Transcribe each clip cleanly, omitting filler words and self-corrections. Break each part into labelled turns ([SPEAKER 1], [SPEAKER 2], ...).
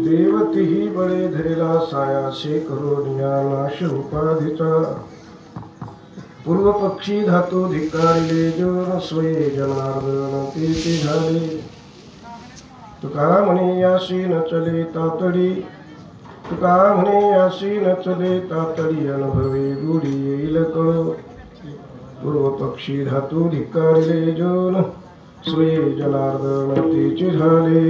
[SPEAKER 1] देवतीही बळे धरिला सायासे करोनिया नाश उपाधीचा पूर्व पक्षी धातू धिक्कारिले जन स्वये जनार्दन तेथे झाले तुका म्हणे याशी न चले तातडी तुका म्हणे याशी न चले तातडी अनुभवे गुढी येईल कळ पूर्व पक्षी धातू धिक्कारिले जन स्वये जनार्दन तेचे झाले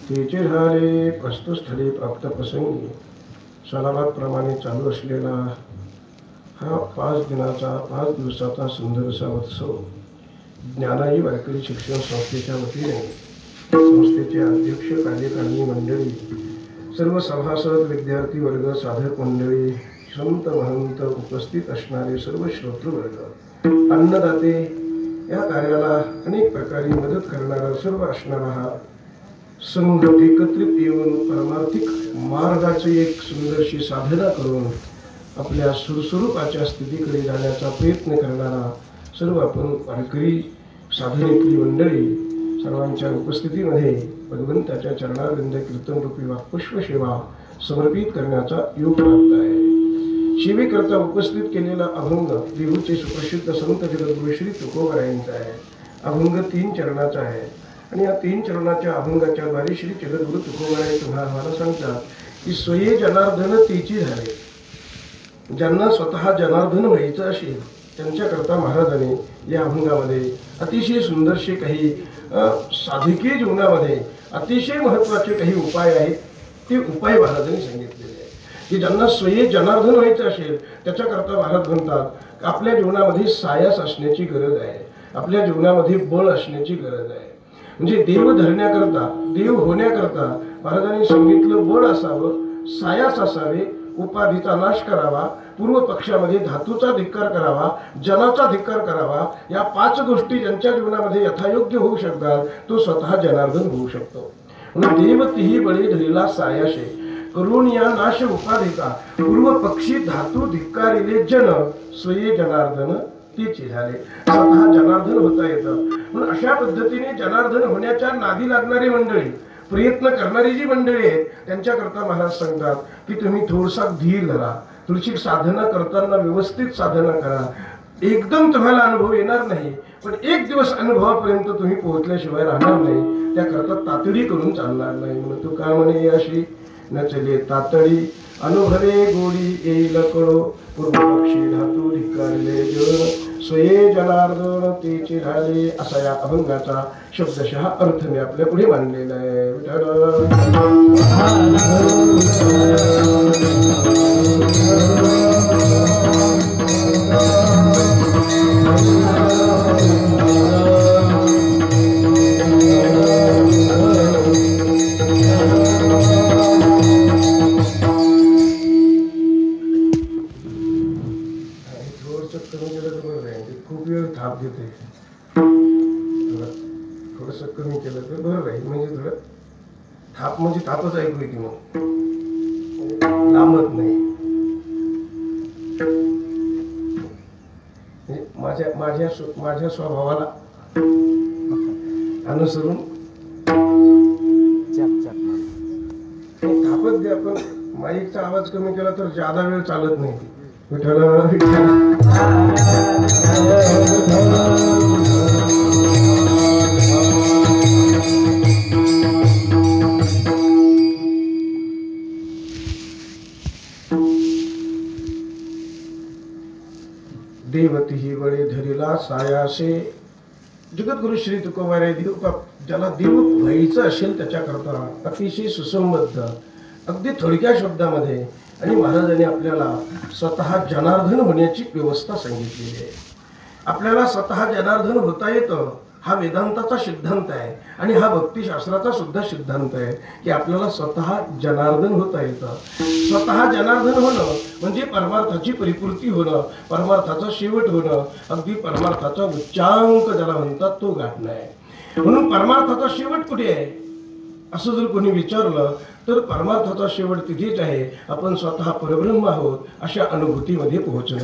[SPEAKER 1] विठ्ठल विठ्ठल स्थळी प्राप्त प्रसंगी सालाबादप्रमाणे चालू असलेला हा 5 दिवसाचा सुंदरसा उत्सव ज्ञानाई वारकरी शिक्षण संस्थेच्या वतीने संस्थेचे अध्यक्ष कार्यकारिणी मंडळी सर्व सभासद विद्यार्थी वर्ग साधक मंडळी संत महंत उपस्थित असणारे सर्व श्रोतृवर्ग अन्नदाते या कार्याला अनेक प्रकारे मदत करणारा सर्व असणारा हा संघ एकत्रित येऊन परमार्थिक मार्गाची एक सुंदरशी साधना करून आपल्या सुरस्वरूपाच्या स्थितीकडे जाण्याचा प्रयत्न करणारा सर्व आपण वारकरी साधनेतली मंडळी सर्वांच्या उपस्थितीमध्ये भगवंताच्या चरणारविंद कीर्तन रूपी वाक्पुष्प सेवा समर्पित करण्याचा योग प्राप्त आहे। सेवेकरता उपस्थित केलेला अभंग देहूचे सुप्रसिद्ध संत जगद्गुरु श्री तुकोबरायांचा आहे। अभंग 3 चरणाचा आहे आणि या 3 चरणाच्या अभंगाच्या द्वारे श्री जगद्गुरु तुकोबराय तुम्हाला सांगतात की स्वये जनार्दन तेची झाले। ज्यांना स्वतः जनार्दन व्हायचं असेल त्यांच्याकरता महाराजांनी या अभंगामध्ये अतिशय सुंदरसे काही साधकी जीवनामध्ये अतिशय महत्त्वाचे काही उपाय आहेत। ते उपाय महाराजांनी सांगितलेले आहेत की ज्यांना स्वये जनार्दन व्हायचं असेल त्याच्याकरता महाराज म्हणतात आपल्या जीवनामध्ये सायास असण्याची गरज आहे, आपल्या जीवनामध्ये बळ असण्याची गरज आहे। म्हणजे देव धरण्याकरता देव होण्याकरता महाराजांनी सांगितलं बळ असावं, सायास असावे, उपाधीचा नाश करावा, पूर्व पक्षामध्ये धातूचा धिक्कार करावा, जनाचा धिक्कार करावा। या 5 गोष्टी ज्यांच्या जीवनामध्ये यथायोग्य होऊ शकतात तो स्वतः जनार्दन होऊ शकतो। म्हणून देव तिही बळी धरिला सायाशे करून या नाश उपाधिका पूर्व पक्षी धातू धिक्कारिले जन स्वये जनार्दन तेचे झाले. स्वतः जनार्दन होता येतं. म्हणून अशा पद्धतीने जनार्दन होण्याच्या नादी लागणारी मंडळी, प्रयत्न करणारी जी मंडळी आहेत, त्यांच्याकरता महाराज सांगतात की तुम्ही थोडसा धीर धरा, थोडीशी साधना करताना व्यवस्थित साधना करा. एकदम तुम्हाला अनुभव येणार नाही, पण एक दिवस अनुभवापर्यंत तुम्ही पोहोचल्याशिवाय राहणार नाही. त्याकरता तातडी करून चालणार नाही. म्हणून तू का म्हणे अशी न चले तातडी अनुभवे गोडी येईल कळो पूर्वपक्षी धातू धिक्कारिले जन स्वये जनार्दन तेचे झाले. असा या अभंगाचा शब्दशः अर्थ मी आपल्या पुढे मांडलेला आहे. खूप वेळ थाप देते, थोडस कमी केलं तर बरं राहील. म्हणजे थोडं थाप म्हणजे थापच ऐकू येते, मग लांबत नाही. माझ्या स्वभावाला अनुसरून थापत द्या, पण माईकचा आवाज कमी केला तर जादा वेळ चालत नाही. विठ्ठल देवती ही वळे धरिला सायासे. जगद्गुरु श्री तुकोबाराय ज्याला देव व्हायचं असेल त्याच्याकरता अतिशय सुसंबद्ध अगदी थोडक्या शब्दामध्ये आणि महाराजांनी आपल्याला स्वतः जनार्दन होण्याची व्यवस्था सांगितलेली आहे. आपल्याला स्वतः जनार्दन होता येतं, हा वेदांताचा सिद्धांत आहे आणि हा भक्तिशास्त्राचा सुद्धा सिद्धांत आहे की आपल्याला स्वतः जनार्दन होता येतं. स्वतः जनार्दन होणं म्हणजे परमार्थाची परिपूर्ती होणं, परमार्थाचा शेवट होणं, अगदी परमार्थाचा उच्चांक ज्याला म्हणतात तो गाठणं आहे. म्हणून परमार्थाचा शेवट कुठे आहे असं जर कोणी विचारलं तर परमार्थाचा शेवट तिथेच आहे, आपण स्वतः परब्रह्म आहोत अशा अनुभूतीमध्ये पोहोचणं.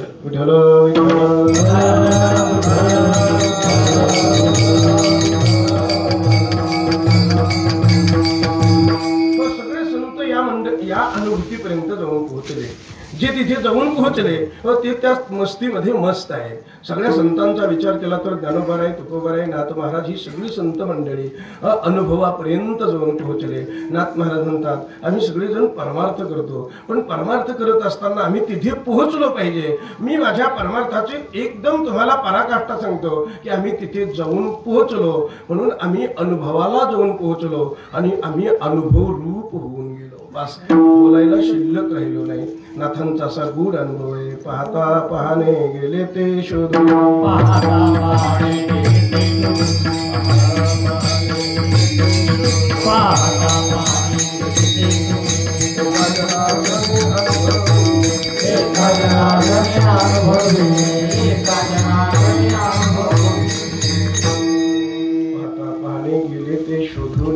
[SPEAKER 1] सगळे संत या अनुभूतीपर्यंत जाऊन पोहोचले. जे तिथे जाऊन पोहोचले ते त्या मस्तीमध्ये मस्त आहे. सगळ्या संतांचा विचार केला तर ज्ञानोबाराय, तुकोबाराय, नाथ महाराज ही सगळी संत मंडळी अनुभवापर्यंत जाऊन पोहोचले. नाथ महाराज म्हणतात आम्ही सगळेजण परमार्थ करतो, पण परमार्थ करत असताना आम्ही तिथे पोहोचलो पाहिजे. मी माझ्या परमार्थाचे एकदम तुम्हाला पराकाष्ठा सांगतो की आम्ही तिथे जाऊन पोहोचलो, म्हणून आम्ही अनुभवाला जाऊन पोहोचलो आणि आम्ही अनुभव रूप होऊन गेलो. बस बोलायला शिल्लक राहिलो नाही. नाथांचा असा गूढ अनुभव आहे. पाहता पाहणे गेले ते शोधून,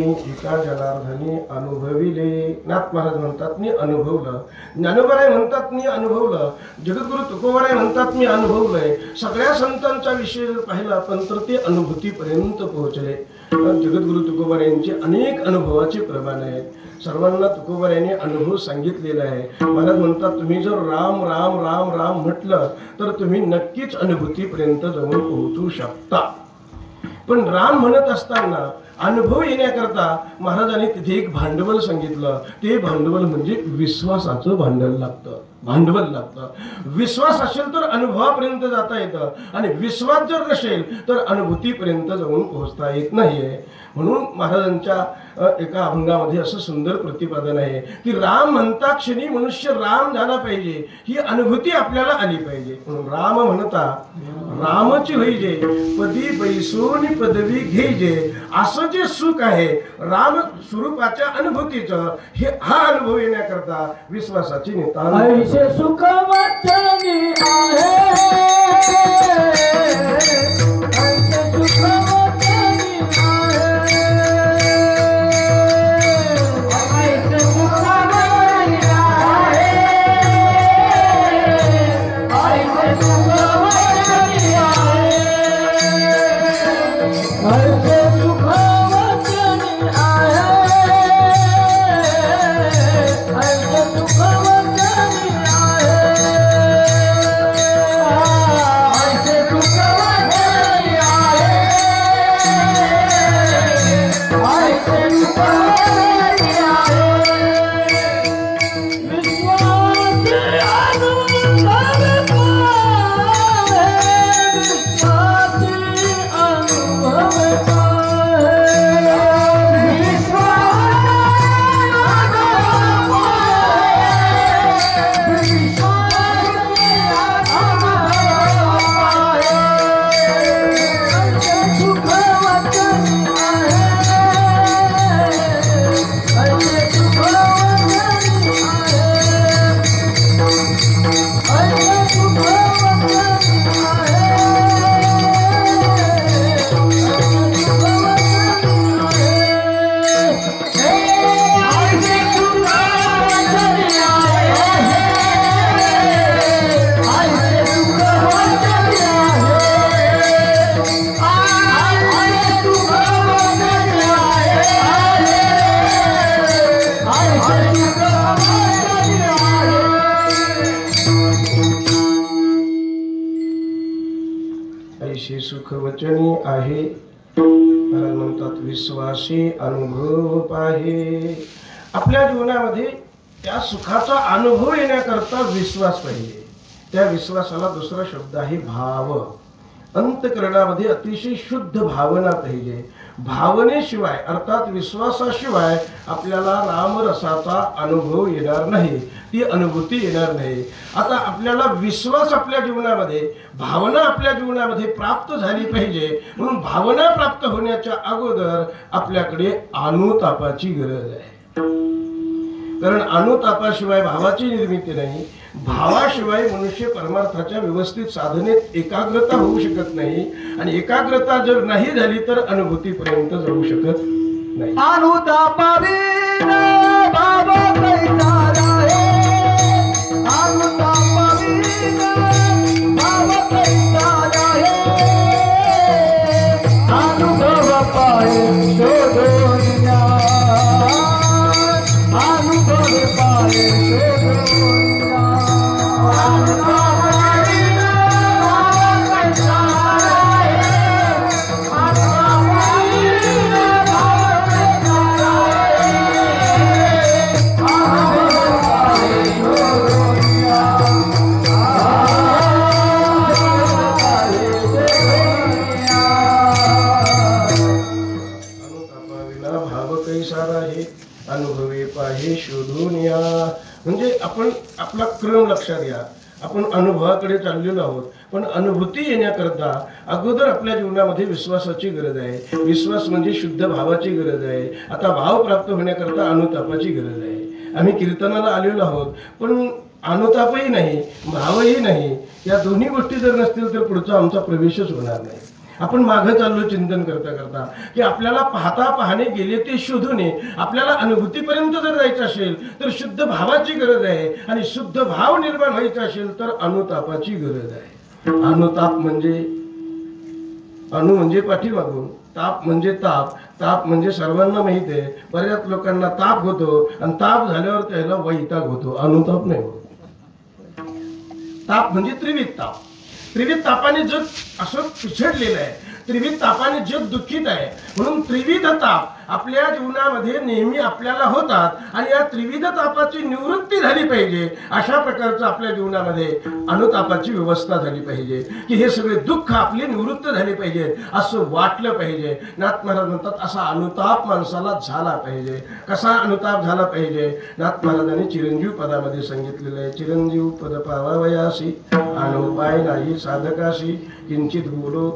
[SPEAKER 1] एका जनार्दनी अनुभविले. नाथ महाराज म्हणतात मी अनुभवलं, ज्ञानोबाराय म्हणतात मी अनुभवलं, जगद्गुरु तुकोबाराय म्हणतात मी अनुभवलंय. सगळ्या संतांचा विषय जर पाहिला आपण तर ते अनुभूतीपर्यंत पोहोचले. जगद्गुरु तुकोबारायांचे अनेक अनुभवाचे प्रमाण आहेत. सर्वांना तुकोबारायांनी अनुभव सांगितलेला आहे. महाराज म्हणतात तुम्ही जर राम राम राम राम म्हटलं तर तुम्ही नक्कीच अनुभूतीपर्यंत जाऊन पोहोचू शकता. पण राम म्हणत असताना अनुभव येण्याकरता महाराजांनी तिथे एक भांडवल सांगितलं. ते भांडवल म्हणजे विश्वासाचं भांडवल लागतं. विश्वास असेल तर अनुभवापर्यंत जाता येतं आणि विश्वास जर नसेल तर अनुभूतीपर्यंत जाऊन पोहोचता येत नाहीये. म्हणून महाराजांच्या एका अभंगामध्ये असं सुंदर प्रतिपादन आहे की राम म्हणता क्षणी मनुष्य राम झाला पाहिजे, ही अनुभूती आपल्याला आली पाहिजे. म्हणून राम म्हणता रामची होईजे, पदी बैसून पदवी घेईजे. असं जे सुख आहे राम स्वरूपाच्या अनुभूतीचं, हा अनुभव येण्याकरता विश्वासाची नितांत
[SPEAKER 2] सुख वाचनी आहे.
[SPEAKER 1] अतिशय सुखवचनी आहे. महाराज म्हणतात विश्वासी अनुभव पाहे. आपल्या जीवनामध्ये त्या सुखाचा अनुभव येण्याकरता विश्वास पाहिजे. त्या विश्वासाला दुसरा शब्द आहे भाव. अंतःकरणामध्ये अतिशय शुद्ध भावना पाहिजे. भावनेशिवाय अर्थात विश्वासाशिवाय आपल्याला रामरसाचा अनुभव येणार नाही, ती अनुभूती येणार नाही. आता आपल्याला विश्वास आपल्या जीवनामध्ये, भावना आपल्या जीवनामध्ये प्राप्त झाली पाहिजे. म्हणून भावना प्राप्त होण्याच्या अगोदर आपल्याकडे अनुतापाची गरज आहे. कारण अनुतापाशिवाय भावाची निर्मिती नाही. भावाशिवाय मनुष्य परमार्थाच्या व्यवस्थित साधनेत एकाग्रता होऊ शकत नाही. आणि एकाग्रता जर नाही झाली तर अनुभूतीपर्यंत जाऊ शकत नाही.
[SPEAKER 2] अनुतापाविना भाव कैसा राहे. अनुतापाविना भाव कैसा राहे. अनुभव पाए शोधून ज्ञान. अनुभव पाए शोधून ज्ञान. अनुतापाविना भाव कैसा राहे. अनुतापाविना भाव कैसा राहे. अनुभव पाए शोधून ज्ञान. अनुभव पाए शोधून ज्ञान.
[SPEAKER 1] अनुतापाविना भाव कैसा राहे, अनुभवे पाहे शोधून या. म्हणजे आपण आपला क्रम लक्षात घ्या. आपण अनुभवाकडे चाललेलो आहोत, पण अनुभूती येण्याकरता अगोदर आपल्या जीवनामध्ये विश्वासाची गरज आहे. विश्वास म्हणजे शुद्ध भावाची गरज आहे. आता भाव प्राप्त होण्याकरता अनुतापाची गरज आहे. आम्ही कीर्तनाला आलेलो आहोत, पण अनुतापही नाही, भावही नाही. या दोन्ही गोष्टी जर नसतील तर पुढचा आमचा प्रवेशच होणार नाही. आपण मागं चाललो चिंतन करता करता की आपल्याला पाहता पाहणे गेले ते शोधू नये. आपल्याला अनुभूतीपर्यंत जर जायचं असेल तर शुद्ध भावाची गरज आहे. आणि शुद्ध भाव निर्माण व्हायचा असेल तर अनुतापाची गरज आहे. अनुताप म्हणजे अनु म्हणजे पाठीमागून, ताप म्हणजे ताप. ताप म्हणजे सर्वांना माहित आहे. बऱ्याच लोकांना ताप होतो आणि ताप झाल्यावर त्याला वैताग होतो, अनुताप नाही होत. ताप म्हणजे त्रिविध ताप. त्रिविध तापाने जग असं पिछडलेलं आहे. त्रिविध तापाने जग दुःखित आहे. म्हणून त्रिविध ताप आपल्या जीवनामध्ये नेहमी आपल्याला होतात. आणि या त्रिविध तापाची निवृत्ती झाली पाहिजे. अशा प्रकारचं आपल्या जीवनामध्ये अनुतापाची व्यवस्था झाली पाहिजे की हे सगळे दुःख आपले निवृत्त झाले पाहिजे असं वाटलं पाहिजे. नाथ महाराज म्हणतात असा अनुताप माणसाला झाला पाहिजे. कसा अनुताप झाला पाहिजे? नाथ महाराजांनी चिरंजीव पदामध्ये सांगितलेलं आहे. चिरंजीव पद पावावयासी अनुपाय नाही साधकाशी किंचित बोलो.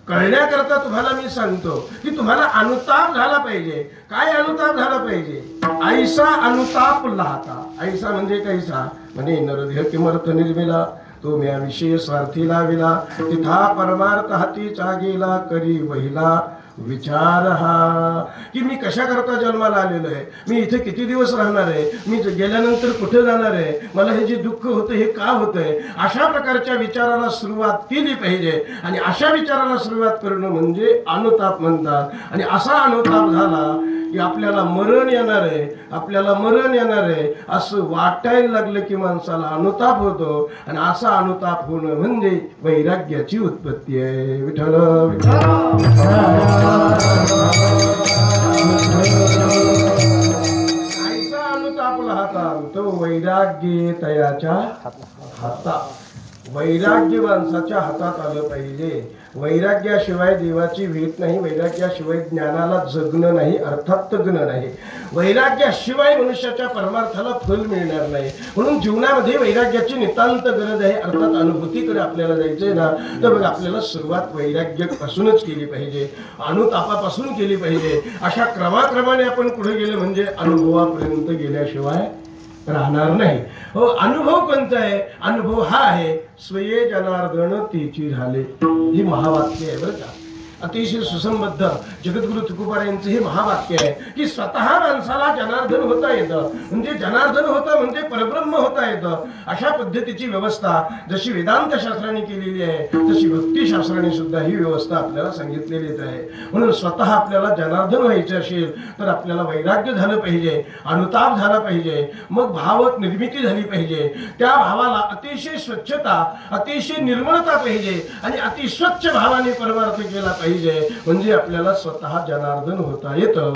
[SPEAKER 1] कळण्याकरता तुम्हाला मी सांगतो की तुम्हाला अनुताप झाला पाहिजे. काय अनुताप झाला पाहिजे? ऐसा अनुताप लाता. ऐसा म्हणजे कैसा? म्हणे नरदेह किमर्थ निर्मिला तो म्या विषय स्वार्थी लाविला. तिथा परमार्थ हातीचा गेला करी वहिला विचार हा. की मी कशा करता जन्माला आलेलो आहे, मी इथे किती दिवस राहणार आहे, मी गेल्यानंतर कुठे जाणार आहे, मला हे जे दुःख होतं हे का होतंय, अशा प्रकारच्या विचाराला सुरुवात केली पाहिजे. आणि अशा विचाराला सुरुवात करणं म्हणजे अनुताप म्हणतात. आणि असा अनुताप झाला की आपल्याला मरण येणार आहे, आपल्याला मरण येणार आहे असं वाटायला लागलं की माणसाला अनुताप होतो. आणि असा अनुताप होणं म्हणजे वैराग्याची उत्पत्ती आहे. विठ्ठल ऐसा अनुताप लाहता तो वैराग्य तयाच्या हातात. वैराग्य माणसाच्या हातात आलं पाहिजे. वैराग्याशिवाय देवाची भेट नाही. वैराग्याशिवाय ज्ञानाला जगणं नाही, अर्थात जगणं नाही. वैराग्याशिवाय मनुष्याच्या परमार्थाला फल मिळणार नाही. म्हणून जीवनामध्ये वैराग्याची नितांत गरज आहे. अर्थात अनुभूतीकडे आपल्याला जायचंय ना, तर मग आपल्याला सुरुवात वैराग्यापासूनच केली पाहिजे, अनुतापापासून केली पाहिजे. अशा क्रमाक्रमाने आपण पुढे गेलं म्हणजे अनुभवापर्यंत गेल्याशिवाय राहणार नाही. हो, अनुभव कोणता आहे? अनुभव हा आहे स्वये जनार्दन तेची झाले. ही महावाक्य आहे बरं का. अतिशय सुसंबद्ध जगद्गुरु तुकोबार यांचं हे महावाक्य आहे की स्वतः माणसाला जनार्दन होता येतं, म्हणजे जनार्दन होता म्हणजे परब्रह्म होता येतं. अशा पद्धतीची व्यवस्था जशी वेदांत शास्त्राने केलेली आहे तशी भक्ती शास्त्राने सुद्धा ही व्यवस्था आपल्याला सांगितलेलीच आहे. म्हणून स्वतः आपल्याला जनार्दन व्हायचे असेल तर आपल्याला वैराग्य झालं पाहिजे, अनुताप झाला पाहिजे, मग भाव निर्मिती झाली पाहिजे. त्या भावाला अतिशय स्वच्छता, अतिशय निर्मळता पाहिजे आणि अतिस्वच्छ भावाने परमार्थ केला पाहिजे, म्हणजे आपल्याला स्वतः जनार्दन होता येतं.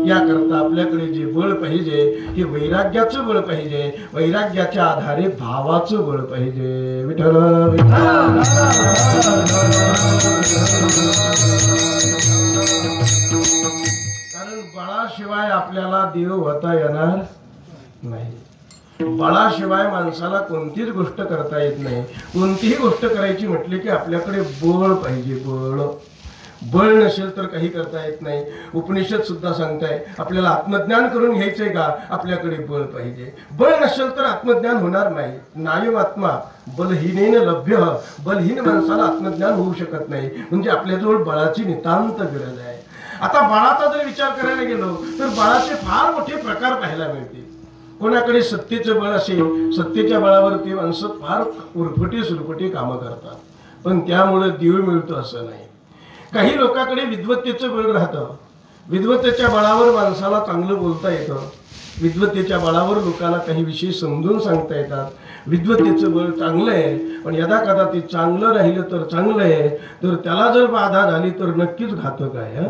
[SPEAKER 1] याकरता आपल्याकडे जे बळ पाहिजे हे वैराग्याचं बळ पाहिजे, वैराग्याच्या आधारे भावाचं बळ पाहिजे. विठ्ठल कारण बळाशिवाय आपल्याला देव होता येणार नाही. बळाशिवाय माणसाला कोणतीच गोष्ट करता येत नाही. कोणतीही गोष्ट करायची म्हटली की आपल्याकडे बळ पाहिजे. बळ नसेल तर काही करता येत नाही. उपनिषद सुद्धा सांगताय आपल्याला आत्मज्ञान करून घ्यायचंय का, आपल्याकडे बळ पाहिजे. बळ नसेल तर आत्मज्ञान होणार नाही. नायम आत्मा बलहीनेन लभ्य, बलहीन माणसाला आत्मज्ञान होऊ शकत नाही. म्हणजे आपल्याजवळ बळाची नितांत गरज आहे. आता बळाचा जर विचार करायला गेलो तर बळाचे फार मोठे प्रकार पाहायला मिळतील. कोणाकडे सत्तेचं बळ असेल, सत्तेच्या बळावर ते माणसं फार उरफटी सुरफटी कामं करतात, पण त्यामुळे देव मिळतो असं नाही. काही लोकांकडे विद्वत्तेचं बळ राहतं. विद्वत्तेच्या बळावर माणसाला चांगलं बोलता येतं. विद्वत्तेच्या बळावर लोकांना काही विषय समजून सांगता येतात. विद्वत्तेचं बळ चांगलं आहे, पण यदा कदा ते चांगलं राहिलं तर चांगलं आहे, तर त्याला जर बाधा झाली तर नक्कीच घातक आहे.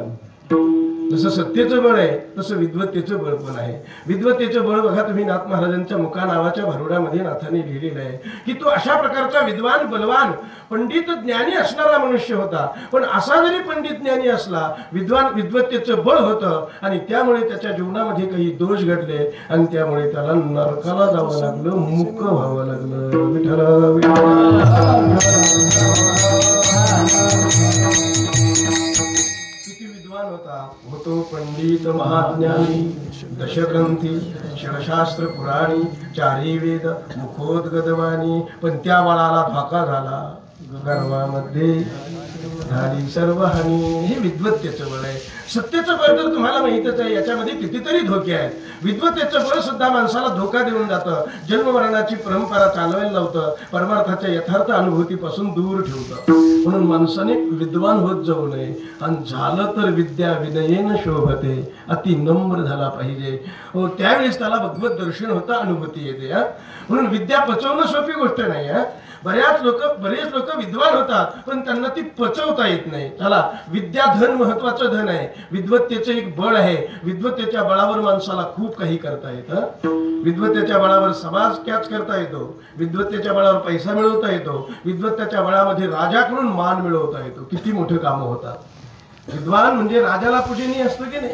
[SPEAKER 1] जसं सत्तेचं बळ आहे तसं विद्वत्तेचं बळ पण आहे. विद्वत्तेचं बळ बघा तुम्ही नाथ महाराजांच्या मुका नावाच्या भारुडामध्ये नाथाने लिहिलेलं आहे की तो अशा प्रकारचा विद्वान, बलवान, पंडित, ज्ञानी असणारा मनुष्य होता. पण असा जरी पंडित ज्ञानी असला, विद्वत्तेचं बळ होतं आणि त्यामुळे त्याच्या जीवनामध्ये काही दोष घडले आणि त्यामुळे त्याला नरकाला जावं लागलं, मुक व्हावं लागलं. होतो पंडित महाज्ञानी, दशग्रंथी, शिवशास्त्र पुराणी, चारी वेद मुखोद्गतवाणी, पण त्या बळाला धोका झाला, गर्वामध्ये झाली सर्व हानी. हे विद्वत्तेचं बळ आहे. सत्तेचं बळ तर तुम्हाला माहितच आहे, याच्यामध्ये कितीतरी धोके आहेत. विद्वत्तेचं बळ सुद्धा माणसाला धोका देऊन जातं, जन्ममरणाची परंपरा चालवायला लावतं, परमार्थाच्या यथार्थ अनुभूतीपासून दूर ठेवतं. म्हणून माणसाने विद्वान होत जाऊ नये, आणि झालं तर विद्या विनयेन शोभते, अति नम्र झाला पाहिजे. हो, त्यावेळेस त्याला भगवत दर्शन होतं, अनुभूती येते. म्हणून विद्या पचवणं सोपी गोष्ट नाही. बरेच लोक विद्वान होतात पण त्यांना ती पचवता येत नाही. चला, विद्या धन महत्वाचं धन आहे. विद्वत्तेचं एक बळ आहे. विद्वत्तेच्या बळावर माणसाला खूप काही करता येतं. विद्वत्तेच्या बळावर समाज कॅच करता येतो. विद्वत्तेच्या बळावर पैसा मिळवता येतो. विद्वत्तेच्या बळामध्ये राजाकडून मान मिळवता येतो. किती मोठे कामं होतात. विद्वान म्हणजे राजाला पूजनीय असतं की नाही.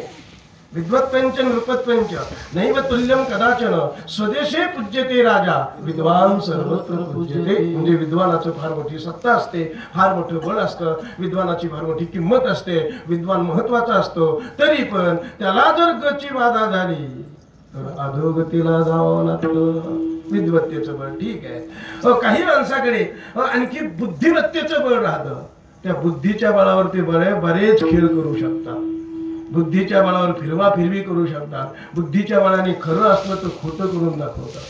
[SPEAKER 1] विद्वत्पंच नृपत्पंच नैव तुल्यम कदाचन, स्वदेशे पूज्यते राजा, विद्वान सर्वत्र पूज्यते. म्हणजे विद्वानाचं फार मोठी सत्ता असते, फार मोठं बळ असतं, विद्वानाची फार मोठी किंमत असते, विद्वान महत्वाचा असतो. तरी पण त्याला जर गची बाधा झाली तर अधोगतीला जावं लागतं. विद्वत्तेचं बळ ठीक आहे. काही माणसाकडे आणखी बुद्धिमत्तेचं बळ राहतं. त्या बुद्धीच्या बळावर ते बरेच खेळ करू शकतात. बुद्धीच्या बळावर फिरवी करू शकतात. बुद्धीच्या बळाने खरं असलं तर खोटं करून दाखवतात.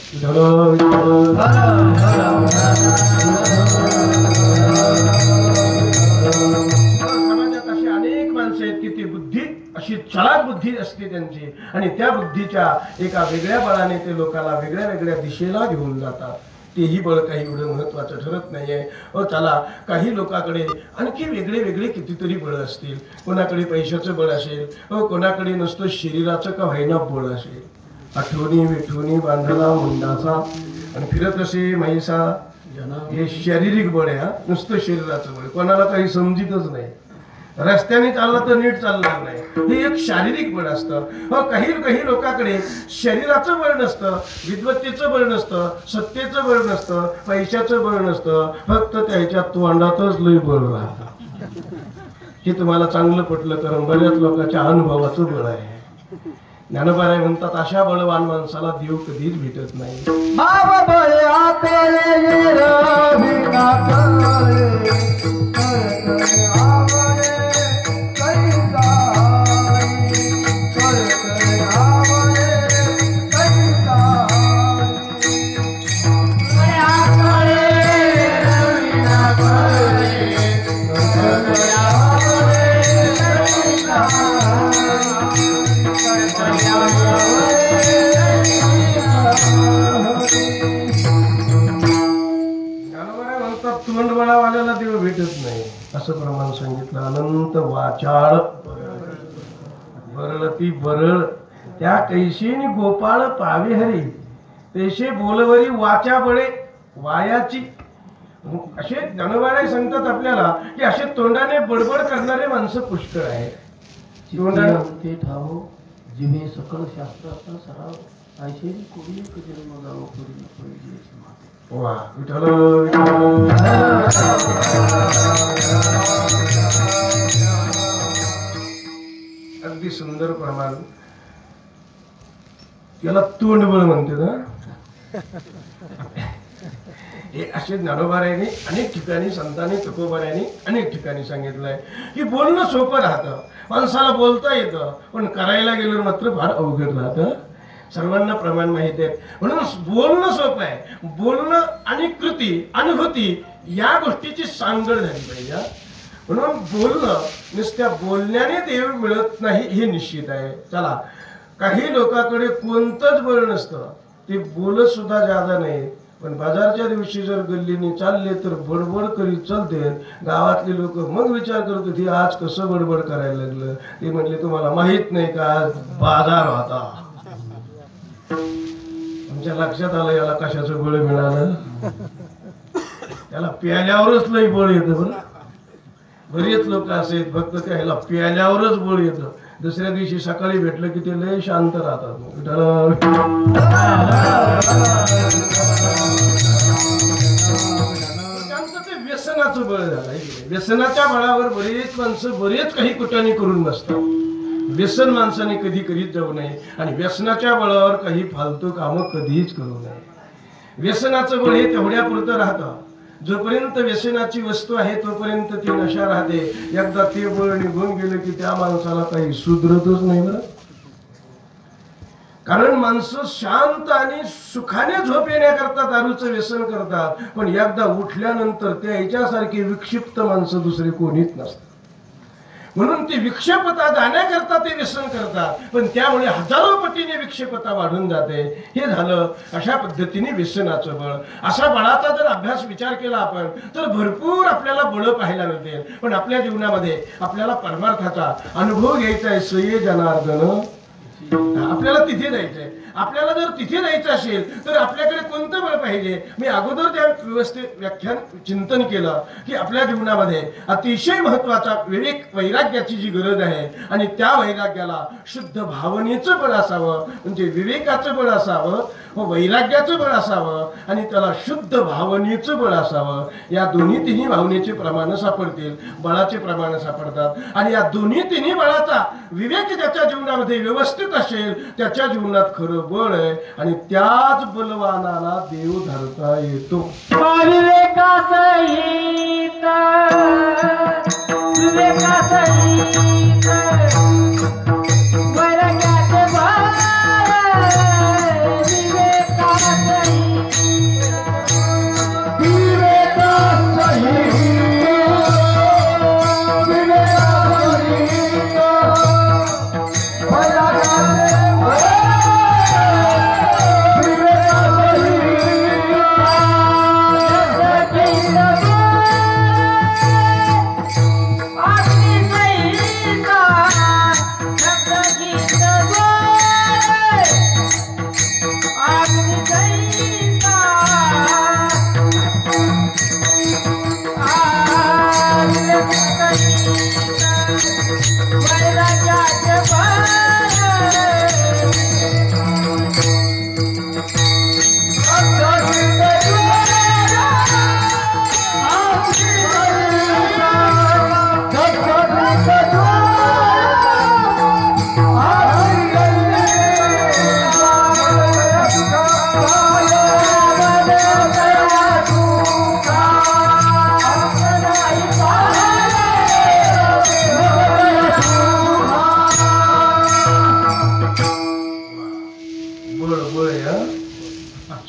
[SPEAKER 1] समाजात अशी अनेक माणसं आहेत की ती बुद्धी अशी चलाक बुद्धी असते त्यांची, आणि त्या बुद्धीच्या एका वेगळ्या बळाने ते लोकांना वेगळ्या वेगळ्या दिशेला घेऊन जातात. तेही बळ काही एवढं महत्वाचं ठरत नाहीये. चला, काही लोकांकडे आणखी वेगळे वेगळे कितीतरी बळ असतील. कोणाकडे पैशाचं बळ असेल, कोणाकडे नुसतं शरीराचं का व्हायना बळ असेल. आठवणी विठवणी बांधला मुंडाचा आणि फिरत असे म्हैसा, हे शारीरिक बळ आहे. नुसतं शरीराचं बळ कोणाला काही समजितच नाही. रस्त्याने चालला तर नीट चालणार नाही, हे एक शारीरिक बळ असतं. काही लोकांकडे शरीराचं बळ नसतं, विद्वत्तेचं बळ नसतं, सत्तेचं बळ नसतं, पैशाचं बळ नसतं, फक्त त्याच्या तोंडातच लय बळ राहतं. हे तुम्हाला चांगलं पटलं, कारण बऱ्याच लोकांच्या अनुभवाचं बळ आहे. ज्ञानोबाराय म्हणतात, अशा बळवान माणसाला देव कधीच भेटत नाही. तोंडबळावाल्याला देव भेटत नाही असं प्रमाण सांगितलं. अनंत वाचाळ बरळती बरळ त्या कैशीनी गोपाळ पावे हरी तेशे बोलवरी वाचा बळे वायाची. असे ज्ञानोबाराय सांगतात आपल्याला की असे तोंडाने बडबड करणारे माणसं पुष्कळ आहेत.
[SPEAKER 2] ते ठाव जिवे सकळ शास्त्राचा सराव ऐशे कोणी जन्म गाव करून पहिले.
[SPEAKER 1] वा विठ्ठल अगदी सुंदर प्रमाण. त्याला तोंडबळ म्हणते ना. हे असे ज्ञानोबारायांनी अनेक ठिकाणी संतांनी तुकोबारायांनी अनेक ठिकाणी सांगितलंय की बोलणं सोपं राहतं, माणसाला बोलता येतं, पण करायला गेलं मात्र फार अवघड राहतं. सर्वांना प्रमाण माहिती आहे म्हणून बोलणं सोपं आहे. बोलणं आणि कृती अनुभूती या गोष्टीची सांगड झाली पाहिजे. म्हणून बोलणं नुसत्या बोलण्याने देव मिळत नाही हे निश्चित आहे. चला, काही लोकांकडे कोणतंच बळ नसतं, ते बोलत सुद्धा जादा नाही, पण बाजारच्या दिवशी जर गल्लीने चालले तर बडबड करीत चालते. गावातले लोक मग विचार करत होते आज कसं बडबड करायला लागलं. ते म्हणले तुम्हाला माहित नाही का आज बाजार होता. तुमच्या लक्षात आलं याला कशाचं बळ मिळालं. त्याला प्याल्यावरच लई बळ येतं. बरं बरेच लोक असे आहेत फक्त त्याला प्याल्यावरच बळ येतं. दुसऱ्या दिवशी सकाळी भेटलं की ते लय शांत राहतात. त्यांचं ते व्यसनाचं बळ झालं. व्यसनाच्या बळावर बरेच माणसं बरेच काही कुटाने करून बसतात. व्यसन माणसाने कधी करीत जाऊ नये आणि व्यसनाच्या बळावर काही फालतू कामं कधीच करू नये. व्यसनाचं बळ हे तेवढ्यापुरतं राहतं. जोपर्यंत व्यसनाची वस्तू आहे तोपर्यंत ती नशा राहते. एकदा ते बळ निघून गेलं की त्या माणसाला काही सुधरतच नाही. बरं, कारण माणसं शांत आणि सुखाने झोप येण्याकरता दारूचं व्यसन करतात, पण एकदा उठल्यानंतर त्या याच्यासारखी विक्षिप्त माणसं दुसरे कोणीच नसतात. म्हणून ती विक्षेपता जाण्याकरता ते व्यसन करतात, पण त्यामुळे हजारो पटीने विक्षेपता वाढून जाते. हे झालं अशा पद्धतीने व्यसनाचं बळ. अशा बळाचा जर अभ्यास विचार केला आपण तर भरपूर आपल्याला बळ पाहायला मिळते. पण आपल्या जीवनामध्ये आपल्याला परमार्थाचा अनुभव घ्यायचा आहे. सये जनार्दन आपल्याला तिथे जायचंय. आपल्याला जर तिथे जायचं असेल तर आपल्याकडे कोणतं बळ पाहिजे. मी अगोदर त्या व्यवस्थित व्याख्यान चिंतन केलं की आपल्या जीवनामध्ये अतिशय महत्वाचा विवेक वैराग्याची जी गरज आहे आणि त्या वैराग्याला शुद्ध भावनेचं बळ असावं, म्हणजे विवेकाचं बळ असावं व वैराग्याचं बळ असावं आणि त्याला शुद्ध भावनेचं बळ असावं. या दोन्ही तिन्ही भावनेचे प्रमाण सापडतील, बळाचे प्रमाण सापडतात. आणि या दोन्ही तिन्ही बळाचा विवेक ज्याच्या जीवनामध्ये व्यवस्थित असेल त्याच्या जीवनात खरं बळ आहे आणि त्याच बलवानाला देव धरता येतो.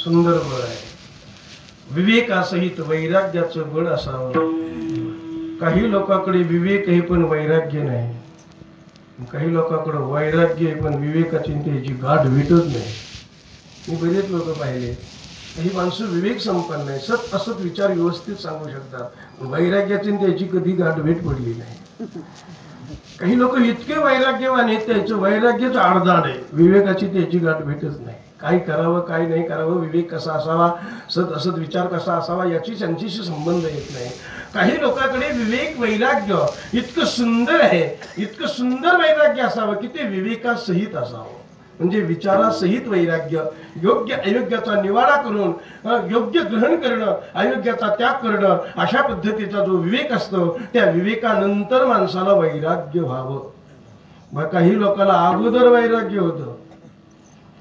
[SPEAKER 1] सुंदर बळ आहे. विवेकासहित वैराग्याचं बळ असावं. काही लोकांकडे विवेक आहे पण वैराग्य नाही. काही लोकांकडे वैराग्य आहे पण विवेकाची त्याची गाठ भेटत नाही. मी बरेच लोक पाहिले काही माणसं विवेक संपन्न आहे, सत असत विचार व्यवस्थित सांगू शकतात. वैराग्याची त्याची कधी गाठभेट पडली नाही. काही लोक इतके वैराग्यवान आहेत, त्याचं वैराग्यच आडदाड आहे, विवेकाची त्याची गाठभेटच नाही. काय करावं काय नाही करावं, विवेक कसा असावा, सत असत विचार कसा असावा याची त्यांच्याशी संबंध येत नाही. काही लोकांकडे विवेक वैराग्य इतकं सुंदर आहे, इतकं सुंदर वैराग्य असावं की ते विवेकासहित असावं. म्हणजे विचारासहित वैराग्य, योग्य अयोग्याचा निवाडा करून योग्य ग्रहण करणं, अयोग्याचा त्याग करणं, अशा पद्धतीचा जो विवेक असतो त्या विवेकानंतर माणसाला वैराग्य व्हावं. मग काही लोकांना अगोदर वैराग्य होतं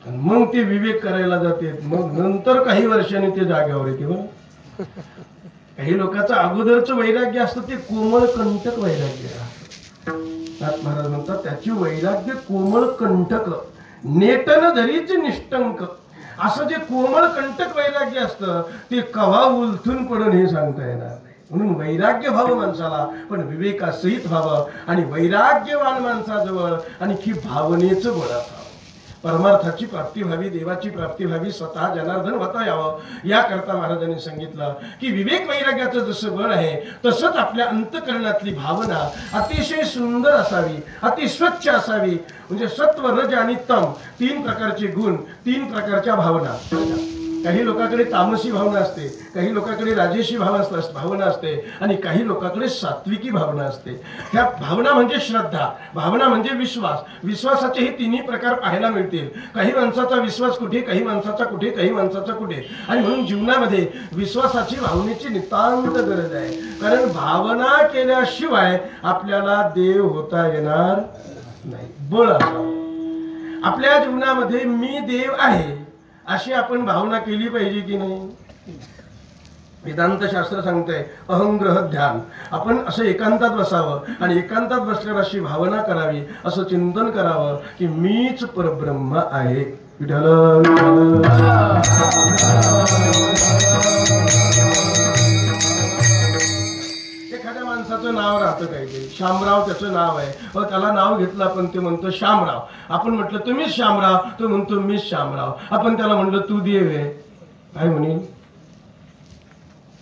[SPEAKER 1] आणि मग ते विवेक करायला जाते, मग नंतर काही वर्षांनी ते जाग्यावर येते. बरं, काही लोकांचं अगोदरचं वैराग्य असतं ते कोमळ कंटक वैराग्य असतं. महाराज म्हणतात त्याची वैराग्य कोमळ कंटक, नेटन धरीच निष्टंक. असं जे कोमळ कंटक वैराग्य असतं ते कवा उलथून पडून हे सांगता येणार नाही. म्हणून वैराग्य व्हावं माणसाला, पण विवेकासहित व्हावं. आणि वैराग्यवान माणसाजवळ आणखी भावनेचं बळ असावं. परमार्थाची प्राप्ती व्हावी, देवाची प्राप्ती व्हावी, स्वतः जनार्दन होता यावं, याकरता महाराजांनी सांगितलं की विवेक वैराग्याचं जसं बळ आहे तसंच आपल्या अंतकरणातली भावना अतिशय सुंदर असावी, अति स्वच्छ असावी. म्हणजे सत्व, रज आणि तम तीन प्रकारचे गुण, तीन प्रकारच्या भावना. काही लोकांकडे तामसी भावना असते, काही लोकांकडे राजेशी भावना असते आणि काही लोकांकडे सात्विकी भावना असते. ह्या भावना म्हणजे श्रद्धा, भावना म्हणजे विश्वास. विश्वासाचे हे तिन्ही प्रकार पाहायला मिळतील. काही माणसाचा विश्वास कुठे, काही माणसाचा कुठे, काही माणसाचा कुठे. आणि म्हणून जीवनामध्ये विश्वासाची, भावनेची नितांत गरज आहे. कारण भावना केल्याशिवाय आपल्याला देव होता येणार नाही. बळ असावं आपल्या जीवनामध्ये. मी देव आहे अशी आपण भावना केली पाहिजे की नाही. वेदांत शास्त्र सांगतंय अहंग्रह ध्यान. आपण असं एकांतात बसावं आणि एकांतात बसल्यावर अशी भावना करावी, असं चिंतन करावं की मीच परब्रह्म आहे. विठ्ठल एखाद्या माणसाचं नाव राहतं काहीतरी, शामराव त्याचं नाव आहे, त्याला नाव घेतलं आपण, ते म्हणतो शामराव. आपण म्हटलं तुम्हीच शामराव, तो म्हणतो मीच शामराव. आपण त्याला म्हटलं तू देव आहे, काय म्हणेल,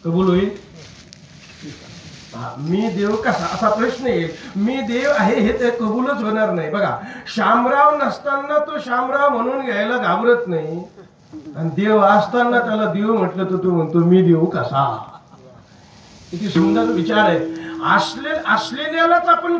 [SPEAKER 1] कबूल होईल? मी देव कसा असा प्रश्न येईल. मी देव आहे हे ते कबूलच होणार नाही. बघा, शामराव नसताना तो शामराव म्हणून घ्यायला घाबरत नाही, आणि देव असताना त्याला देव म्हटलं तर तो म्हणतो मी देव कसा. किती सुंदर विचार आहे. असलेल्यालाच आपण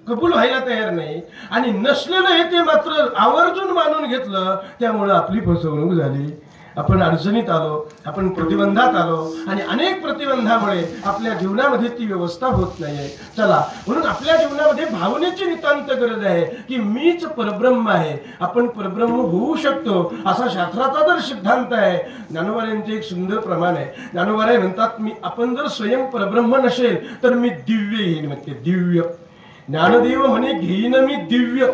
[SPEAKER 1] कबूल व्हायला तयार नाही, आणि नसलेलं हे ते मात्र आवर्जून मानून घेतलं, त्यामुळे आपली फसवणूक झाली. आपण अडचणीत आलो, आपण प्रतिबंधात आलो, आणि अनेक प्रतिबंधामुळे आपल्या जीवनामध्ये ती व्यवस्था होत नाहीये. चला, म्हणून आपल्या जीवनामध्ये भावनेची नितांत गरज आहे की मीच परब्रह्म आहे. आपण परब्रह्म होऊ शकतो असा शास्त्राचा जर सिद्धांत आहे. ज्ञानोबारायांचे एक सुंदर प्रमाण आहे. ज्ञानोबाराय म्हणतात आपण जर स्वयं परब्रह्म नसेल तर मी दिव्य येईन. म्हणते दिव्य. ज्ञानदेव म्हणे घेईन मी दिव्य.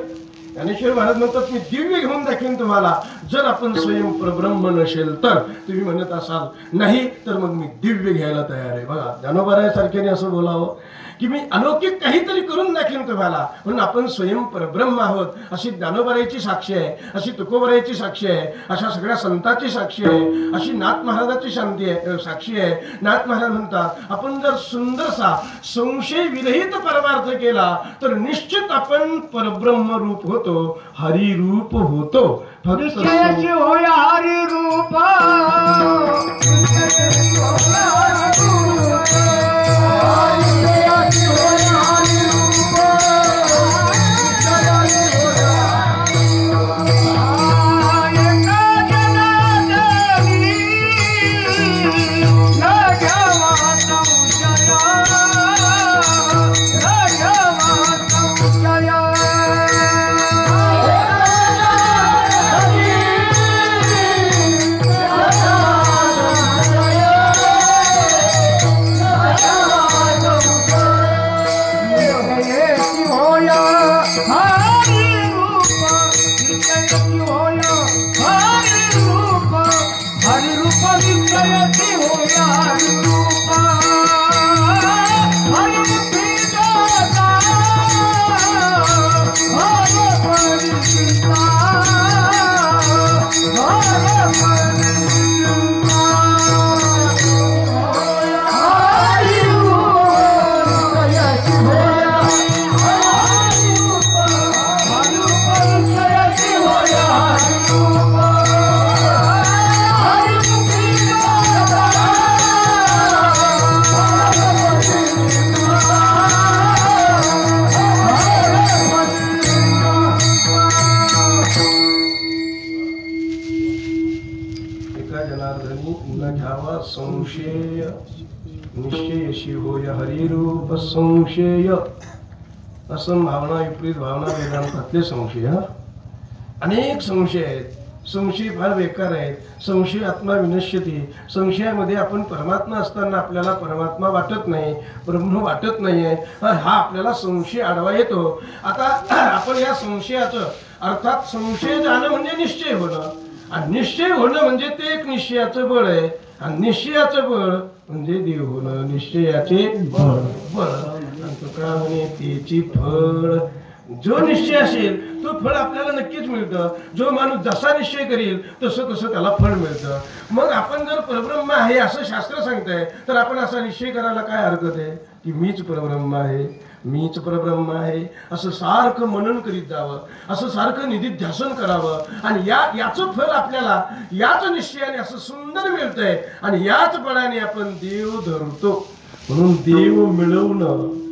[SPEAKER 1] ज्ञानेश्वर महाराज म्हणतात मी दिव्य घेऊन दाखवेन तुम्हाला. जर आपण स्वयं परब्रह्म नसेल तर. तुम्ही म्हणत असाल नाही तर मग मी दिव्य घ्यायला तयार आहे. बघा, ज्ञानोबारायासारख्याने असं बोलावं की मी अलौकिक काहीतरी करून दाखवेन तुम्हाला, म्हणून आपण स्वयं परब्रह्म आहोत अशी ज्ञानोबारायाची साक्षी आहे, अशी तुकोबारायाची साक्षी आहे, अशा सगळ्या संतांची साक्षी आहे, अशी नाथ महाराजाची साक्षी आहे. नाथ महाराज म्हणतात आपण जर सुंदरसा संशय विरहित परमार्थ केला तर निश्चित आपण परब्रह्म रूप होतो, हरी रूप होतो. फक्त
[SPEAKER 3] होया हरी रूप
[SPEAKER 1] संशय निश्चयशी होय हरिरूप संशय. असंभावना विपरीत भावना वेदांतातले संशय. अनेक संशय आहेत. संशय फार बेकार आहेत. संशय आत्मा विनश्यती. संशयामध्ये आपण परमात्मा असताना आपल्याला परमात्मा वाटत नाही, ब्रह्म वाटत नाहीये, हा आपल्याला संशय आडवा येतो. आता आपण या संशयाचं अर्थात संशय जाणं म्हणजे निश्चय होणं, आणि निश्चय होणं म्हणजे ते एक निश्चयाचं बळ आहे, आणि निश्चयाचं बळ म्हणजे देव होणं. निश्चयाचे बळ आणि तुका म्हणे त्याची फळ. जो निश्चय असेल तो फळ आपल्याला नक्कीच मिळतं. जो माणूस जसा निश्चय करेल तसं तसं त्याला फळ मिळतं. मग आपण जर परब्रह्म आहे असं शास्त्र सांगतंय तर आपण असा निश्चय करायला काय हरकत आहे की मीच परब्रह्म आहे, मीच परब्रह्म आहे असं सारखं मनन करीत जावं, असं सारखं निधिध्यासन करावं, आणि याचं फळ आपल्याला याच निश्चयाने असं सुंदर मिळतंय, आणि याच बळाने आपण देव धरतो. म्हणून देव मिळवणं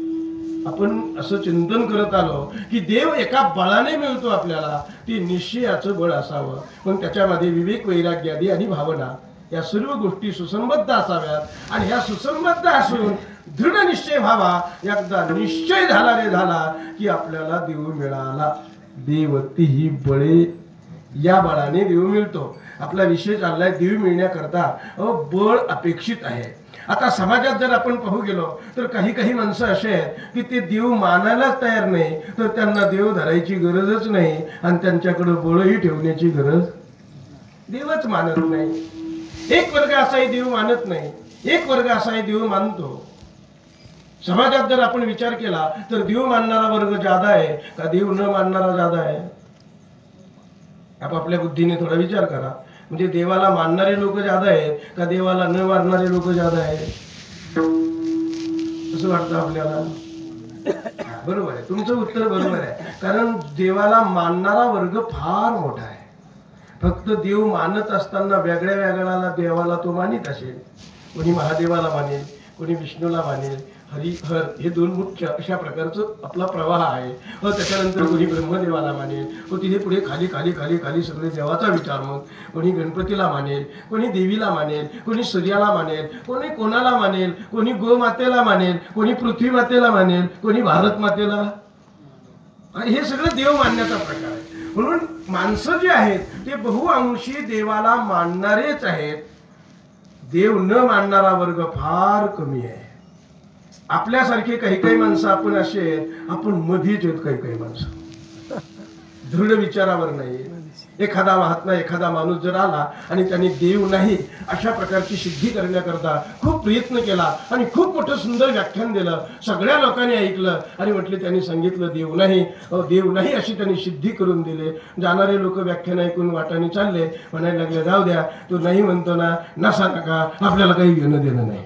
[SPEAKER 1] आपण असं चिंतन करत आलो की देव एका बळाने मिळतो आपल्याला, ते निश्चयाचं बळ असावं. पण त्याच्यामध्ये विवेक, वैराग्यादी आणि भावना या सर्व गोष्टी सुसंबद्ध असाव्यात, आणि ह्या सुसंबद्ध असून दृढ निश्चय व्हावा. एकदा निश्चय झाला रे झाला की आपल्याला देव मिळाला. देवती ही बळे, या बळाने देव मिळतो. आपला विषय चाललाय देव मिळण्याकरता बळ अपेक्षित आहे. आता समाजात जर आपण पाहू गेलो तर काही काही माणसं असे आहेत की ते देव मानायलाच तयार नाही, तर त्यांना देव धरायची गरजच नाही, आणि त्यांच्याकडे बळही ठेवण्याची गरज. देवच मानत नाही. एक वर्ग असाही देव मानत नाही, एक वर्ग असाही देव मानतो. समाजात जर आपण विचार केला तर देव मानणारा वर्ग जादा आहे का देव न मानणारा जादा आहे? आपापल्या बुद्धीने थोडा विचार करा. म्हणजे देवाला मानणारे लोक जादा आहेत का देवाला न मानणारे लोक जादा आहेत? असं वाटतं आपल्याला. बरोबर आहे, तुमचं उत्तर बरोबर आहे. कारण देवाला मानणारा वर्ग फार मोठा आहे. फक्त देव मानत असताना वेगळ्या वेगळ्याला देवाला तो मानित असेल. कोणी महादेवाला मानेल, कोणी विष्णूला मानेल, हरी हर हे दोन मुख्य अशा प्रकारचं आपला प्रवाह आहे. व त्याच्यानंतर कोणी ब्रह्मदेवाला मानेल, व तिथे पुढे खाली खाली खाली खाली सगळे देवाचा विचार. मग कोणी गणपतीला मानेल, कोणी देवीला मानेल, कोणी सूर्याला मानेल, कोणी कोणाला मानेल, कोणी गोमातेला मानेल, कोणी पृथ्वी मातेला मानेल, कोणी भारत मातेला. हे सगळं देव मानण्याचा प्रकार आहे. म्हणून माणसं जी आहेत ते बहुअंशी देवाला मानणारेच आहेत. देव न मानणारा वर्ग फार कमी आहे. आपल्यासारखे काही काही माणसं आपण असे आहेत, आपण मधीच आहेत. काही काही माणसं दृढ विचारावर नाही. एखादा महात्मा, एखादा माणूस जर आला आणि त्याने देव नाही अशा प्रकारची सिद्धी करण्याकरता खूप प्रयत्न केला आणि खूप मोठं सुंदर व्याख्यान दिलं, सगळ्या लोकांनी ऐकलं आणि म्हटले त्यांनी सांगितलं देव नाही, देव नाही अशी त्यांनी सिद्धी करून दिले. जाणारे लोक व्याख्यान ऐकून वाटाने चालले, म्हणायला लागले जाऊ द्या, तो नाही म्हणतो ना, नसा नका, आपल्याला काही घेणं देणं नाही.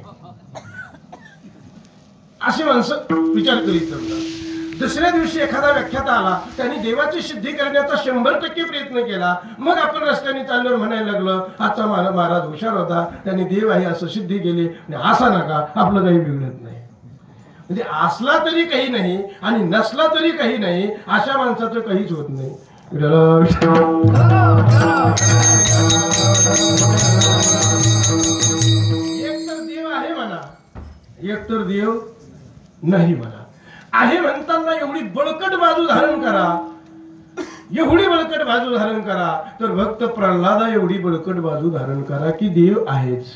[SPEAKER 1] असे माणसं विचार करीत असतात. दुसऱ्या दिवशी एखादा व्याख्याता आला, त्यांनी देवाची सिद्धी करण्याचा 100% प्रयत्न केला. मग आपण रस्त्याने चालल्यावर म्हणायला लागलं आजचा महाराज हुशार होता, त्यांनी देव आहे असं सिद्धी केली, असा नका, आपलं काही बिघडत नाही. म्हणजे असला तरी काही नाही आणि नसला तरी काही नाही, अशा माणसाचं काहीच होत नाही. एक तर देव आहे म्हणा, एक तर देव नाही म्हणा. आहे म्हणताना एवढी बळकट बाजू धारण करा, एवढी बळकट बाजू धारण करा, तर भक्त प्रल्हादा एवढी बळकट बाजू धारण करा की देव आहेच.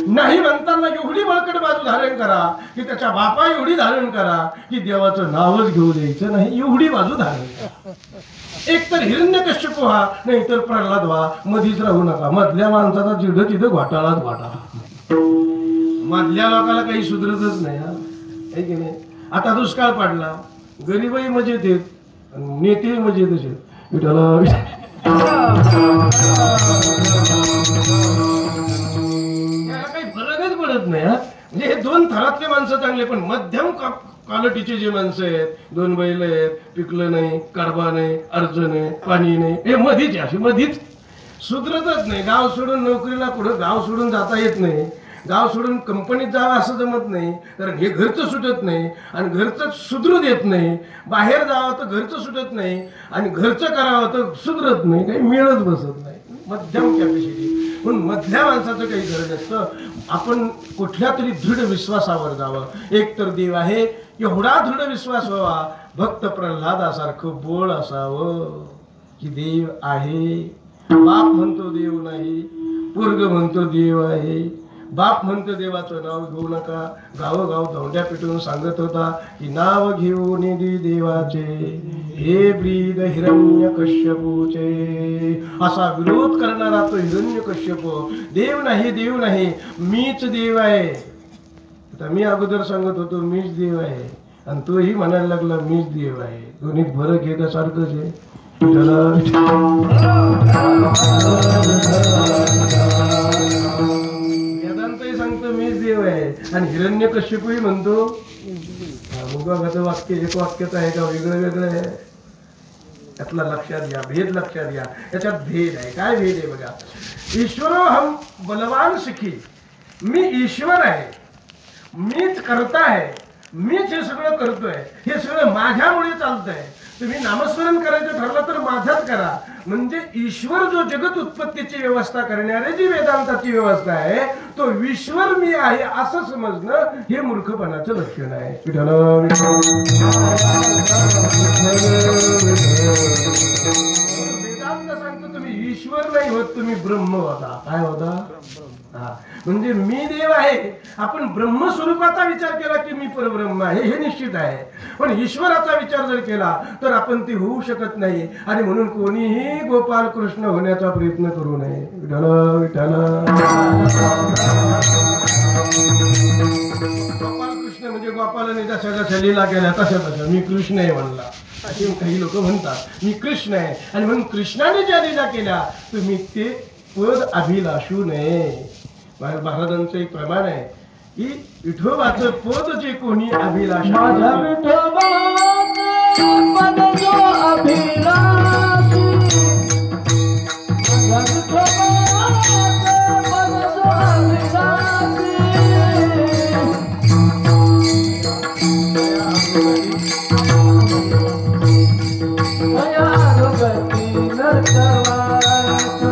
[SPEAKER 1] नाही म्हणताना एवढी बळकट बाजू धारण करा की त्याच्या बापा एवढी धारण करा की देवाचं नावच घेऊ द्यायचं नाही, एवढी बाजू धारण करा. एक तर हिरण्यकश्यप व्हा, नाही तर प्रल्हाद व्हा, मधीच राहू नका. मधल्या माणसाचा जिथं तिथं घोटाळाच घोटाळा. मधल्या लोकांना काही सुधरतच नाही. आहे की नाही? आता दुष्काळ पडला, गरीबही मजेत आहेत, नेते मजेत असेल. काही फरकच पडत नाही. म्हणजे हे दोन थरातले माणसं चांगले, पण मध्यम क्वालिटीचे जे माणसं आहेत, 2 बैल आहेत, पिकलं नाही, कडबा नाही, अडचण नाही, पाणी नाही, हे मधीच अशी मधीच सुधरतच नाही. गाव सोडून नोकरीला पुढं गाव सोडून जाता येत नाही, गाव सोडून कंपनीत जावं असं जमत नाही, कारण हे घरचं सुटत नाही आणि घरचं सुधरू देत नाही. बाहेर जावं तर घरचं सुटत नाही आणि घरचं करावं तर सुधरत नाही, काही मिळत बसत नाही. मध्यम कॅपॅसिटी. पण मधल्या माणसाचं काही गरज नसतं. आपण कुठल्या तरी दृढ विश्वासावर जावं. एक तर देव आहे एवढा दृढ विश्वास व्हावा. भक्त प्रल्हादासारखं बोल असावं की देव आहे. बाप म्हणतो देव नाही, पोरग म्हणतो देव आहे. बाप म्हणतो देवाचं नाव घेऊ नका. गावोगाव दौंड्या पिटून सांगत होता की नाव घेऊन देवाचे हे ब्रीद हिरण्यकश्यपूचे. असा विरोध करणारा तो हिरण्यकश्यप देव नाही, देव नाही, मीच देव आहे. आता मी अगोदर सांगत होतो मीच देव आहे आणि तोही म्हणायला लागला मीच देव आहे. दोन्हीत फरक आहे का? सारखंच आहे. वेदांतही सांगतो मीच देव आहे आणि हिरण्यकश्यपूही म्हणतो. मुगाचं वाक्य एक वाक्याचं आहे का? वेगळं वेगळं आहे. यातला लक्षात घ्या, भेद लक्षात घ्या. याच्यात भेद आहे. काय भेद आहे बघा. ईश्वरो हम बलवान सिखी. मी ईश्वर आहे, मीच करता आहे, मीच हे सगळं करतोय, हे सगळं माझ्यामुळे चालतंय. तुम्ही नामस्मरण करायचं ठरलं तर माझाच करा. म्हणजे ईश्वर जो जगत उत्पत्तीची व्यवस्था करणारे जी वेदांताची व्यवस्था आहे तो ईश्वर मी आहे असं समजणं हे मूर्खपणाचं लक्षण आहे. वेदांत सांगतो तुम्ही ईश्वर नाही होत, तुम्ही ब्रह्म होता. काय होता? म्हणजे मी देव आहे. आपण ब्रह्मस्वरूपाचा विचार केला की मी परब्रह्म आहे हे निश्चित आहे. पण ईश्वराचा विचार जर केला तर आपण ते होऊ शकत नाही. आणि म्हणून कोणीही गोपाल कृष्ण होण्याचा प्रयत्न करू नये. विठ्ठल विठ्ठल. गोपाल कृष्ण म्हणजे गोपालाने जशा जशा लीला केल्या तशा तशा मी कृष्ण आहे म्हणला असे काही लोक म्हणतात. मी कृष्ण आहे आणि म्हणून कृष्णाने ज्या लीला केल्या तुम्ही ते पद अभिलाषू नये. महाराजांचं एक प्रमाण आहे की विठोबाचं पद जे कोणी अभिलाषा
[SPEAKER 2] माझ्या विठोबाचं पद जो अभिलाषी, माझ्या विठोबाचं पद जो अभिलाषी. दया भगती नरकवाच,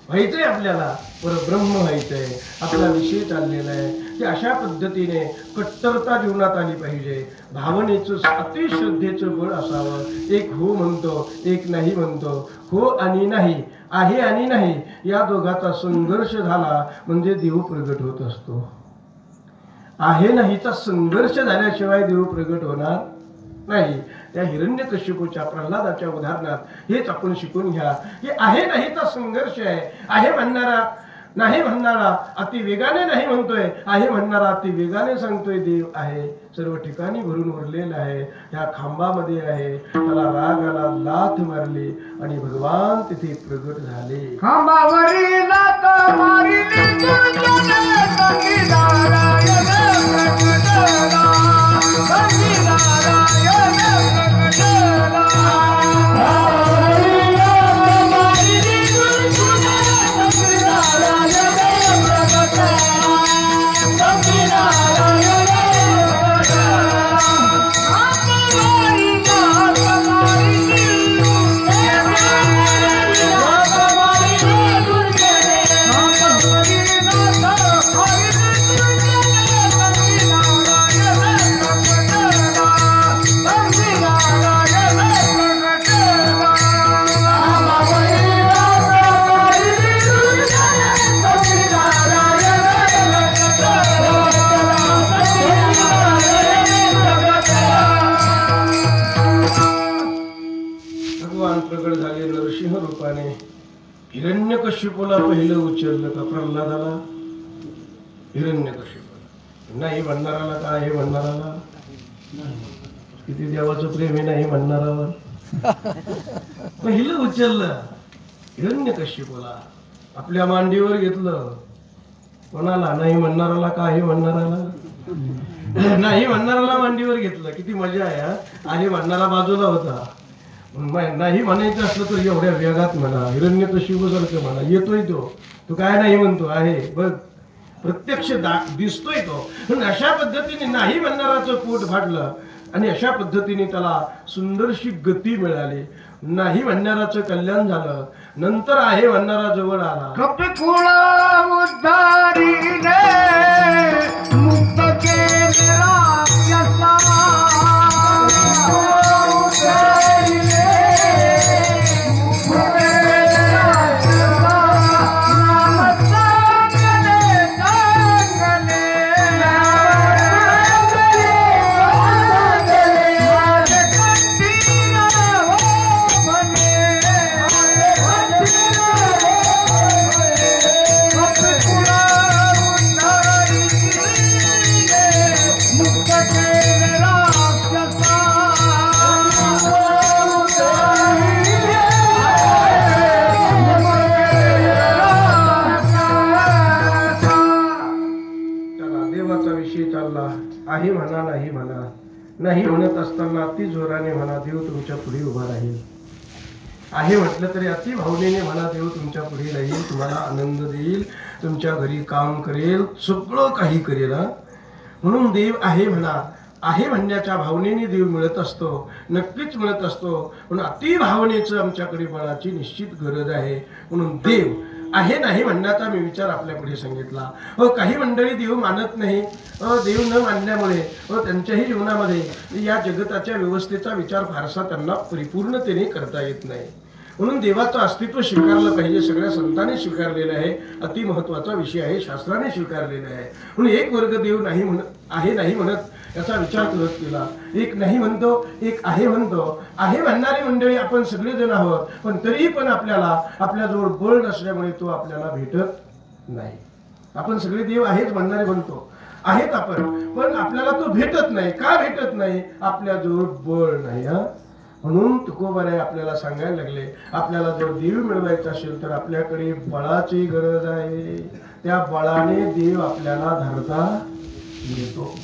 [SPEAKER 1] व्हायचंय आपल्याला परब्रह्म व्हायचंय. आपला विषय चाललेला आहे की अशा पद्धतीने कट्टरता जीवनात आली पाहिजे. भावनेचं अतिश्रद्धेचं बळ असावं. एक हो म्हणतो, एक नाही म्हणतो. हो आणि नाही, आहे आणि नाही या दोघाचा संघर्ष झाला म्हणजे देव प्रगट होत असतो. आहे नाहीचा संघर्ष झाल्याशिवाय देव प्रगट होणार नाही. त्या हिरण्यकश्यपूच्या प्रल्हादाच्या उदाहरणात हेच आपण शिकून घ्या की आहे नाहीचा संघर्ष आहे. आहे म्हणणारा नाही म्हणणारा अति वेगाने नाही म्हणतोय, आहे म्हणणारा अति वेगाने सांगतोय देव आहे. सर्व ठिकाणी भरून उरलेला आहे. ह्या खांबामध्ये आहे. त्याला राग आला, लाथ मारली आणि भगवान तिथे प्रगट झाले.
[SPEAKER 3] खांबावरी लाथ मारिली दुर्जन संगीतारायण प्रकटला, संगीतारायण प्रकटला. खांबावरी लाथ मारिली दुर्जन संगीतारायण प्रकटला, संगीतारायण प्रकटला. खांबावरी लाथ मारिली
[SPEAKER 1] प्रगट झाले नरसिंह रूपाने. हिरण्यकश्यपूला पहिलं उचललं का प्रल्हादाला? हिरण्यकश्यपूला. नाही म्हणणाराला का आहे म्हणणाराला? किती देवाचं प्रेम हे नाही म्हणणारावर पहिलं उचललं हिरण्यकश्यपूला आपल्या मांडीवर घेतलं. कोणाला? नाही म्हणणाराला का आहे म्हणणाराला? नाही म्हणणाराला मांडीवर घेतलं. किती मजा आहे हा. आहे म्हणणारा बाजूला होता. नाही म्हणायचं असलं तर एवढ्या वेगात म्हणा, हिरण्यकश्यपूसारखं म्हणा. येतोय तो काय नाही म्हणतो आहे बघ, प्रत्यक्ष दिसतोय तो. पण अशा पद्धतीने नाही म्हणणाराचं पोट फाटलं आणि अशा पद्धतीने त्याला सुंदरशी गती मिळाली. नाही म्हणणाराचं कल्याण झालं. नंतर आहे म्हणणारा जवळ आला.
[SPEAKER 3] कपिकुळा उद्धारीने मुक्त केले राक्षसा. उद्धारीने मुक्त केले राक्षसा. नाम चांगले चांगले माझे कंठीला हो म्हणे.
[SPEAKER 1] आहे म्हणा नाही म्हणा. नाही म्हणत असताना अति जोराने म्हणा, देव तुमच्या पुढे उभा राहील. आहे म्हटलं तरी अति भावनेने म्हणा, देव तुमच्या पुढे राहील, तुम्हाला आनंद देईल, तुमच्या घरी काम करेल, सगळं काही करेल. म्हणून देव आहे म्हणा. आहे म्हणण्याच्या भावनेने देव मिळत असतो, नक्कीच मिळत असतो. म्हणून अति भावनेचं आमच्याकडे बळाची निश्चित गरज आहे. म्हणून देव आहे नाही म्हणण्याचा मी विचार आपल्या पुढे सांगितला. काही मंडळी देव मानत नाही. देव न मानल्यामुळे त्यांच्याही जीवनामध्ये या जगताच्या व्यवस्थेचा विचार फारसा त्यांना परिपूर्णतेने करता येत नाही. म्हणून देवाचं अस्तित्व स्वीकारलं पाहिजे. सगळ्या संतांनी स्वीकारलेलं आहे. अति महत्वाचा विषय आहे, शास्त्राने स्वीकारलेला आहे. म्हणून एक वर्ग देव नाही आहे नाही म्हणत याचा विचार करत केला. एक नाही म्हणतो, एक आहे म्हणतो. आहे म्हणणारी मंडळी आपण सगळेजण आहोत, पण तरीही पण आपल्याला आपल्याजवळ बळ नसल्यामुळे तो आपल्याला भेटत नाही. आपण सगळे देव आहेच म्हणणारे म्हणतो, आहेत आपण, पण आपल्याला तो भेटत नाही. का भेटत नाही? आपल्याजवळ बळ नाही. म्हणून तुकोबाराय आपल्याला सांगायला लागले, आपल्याला जर देव मिळवायचा असेल तर आपल्याकडे बळाची गरज आहे. त्या बळाने देव आपल्याला धरता येतो.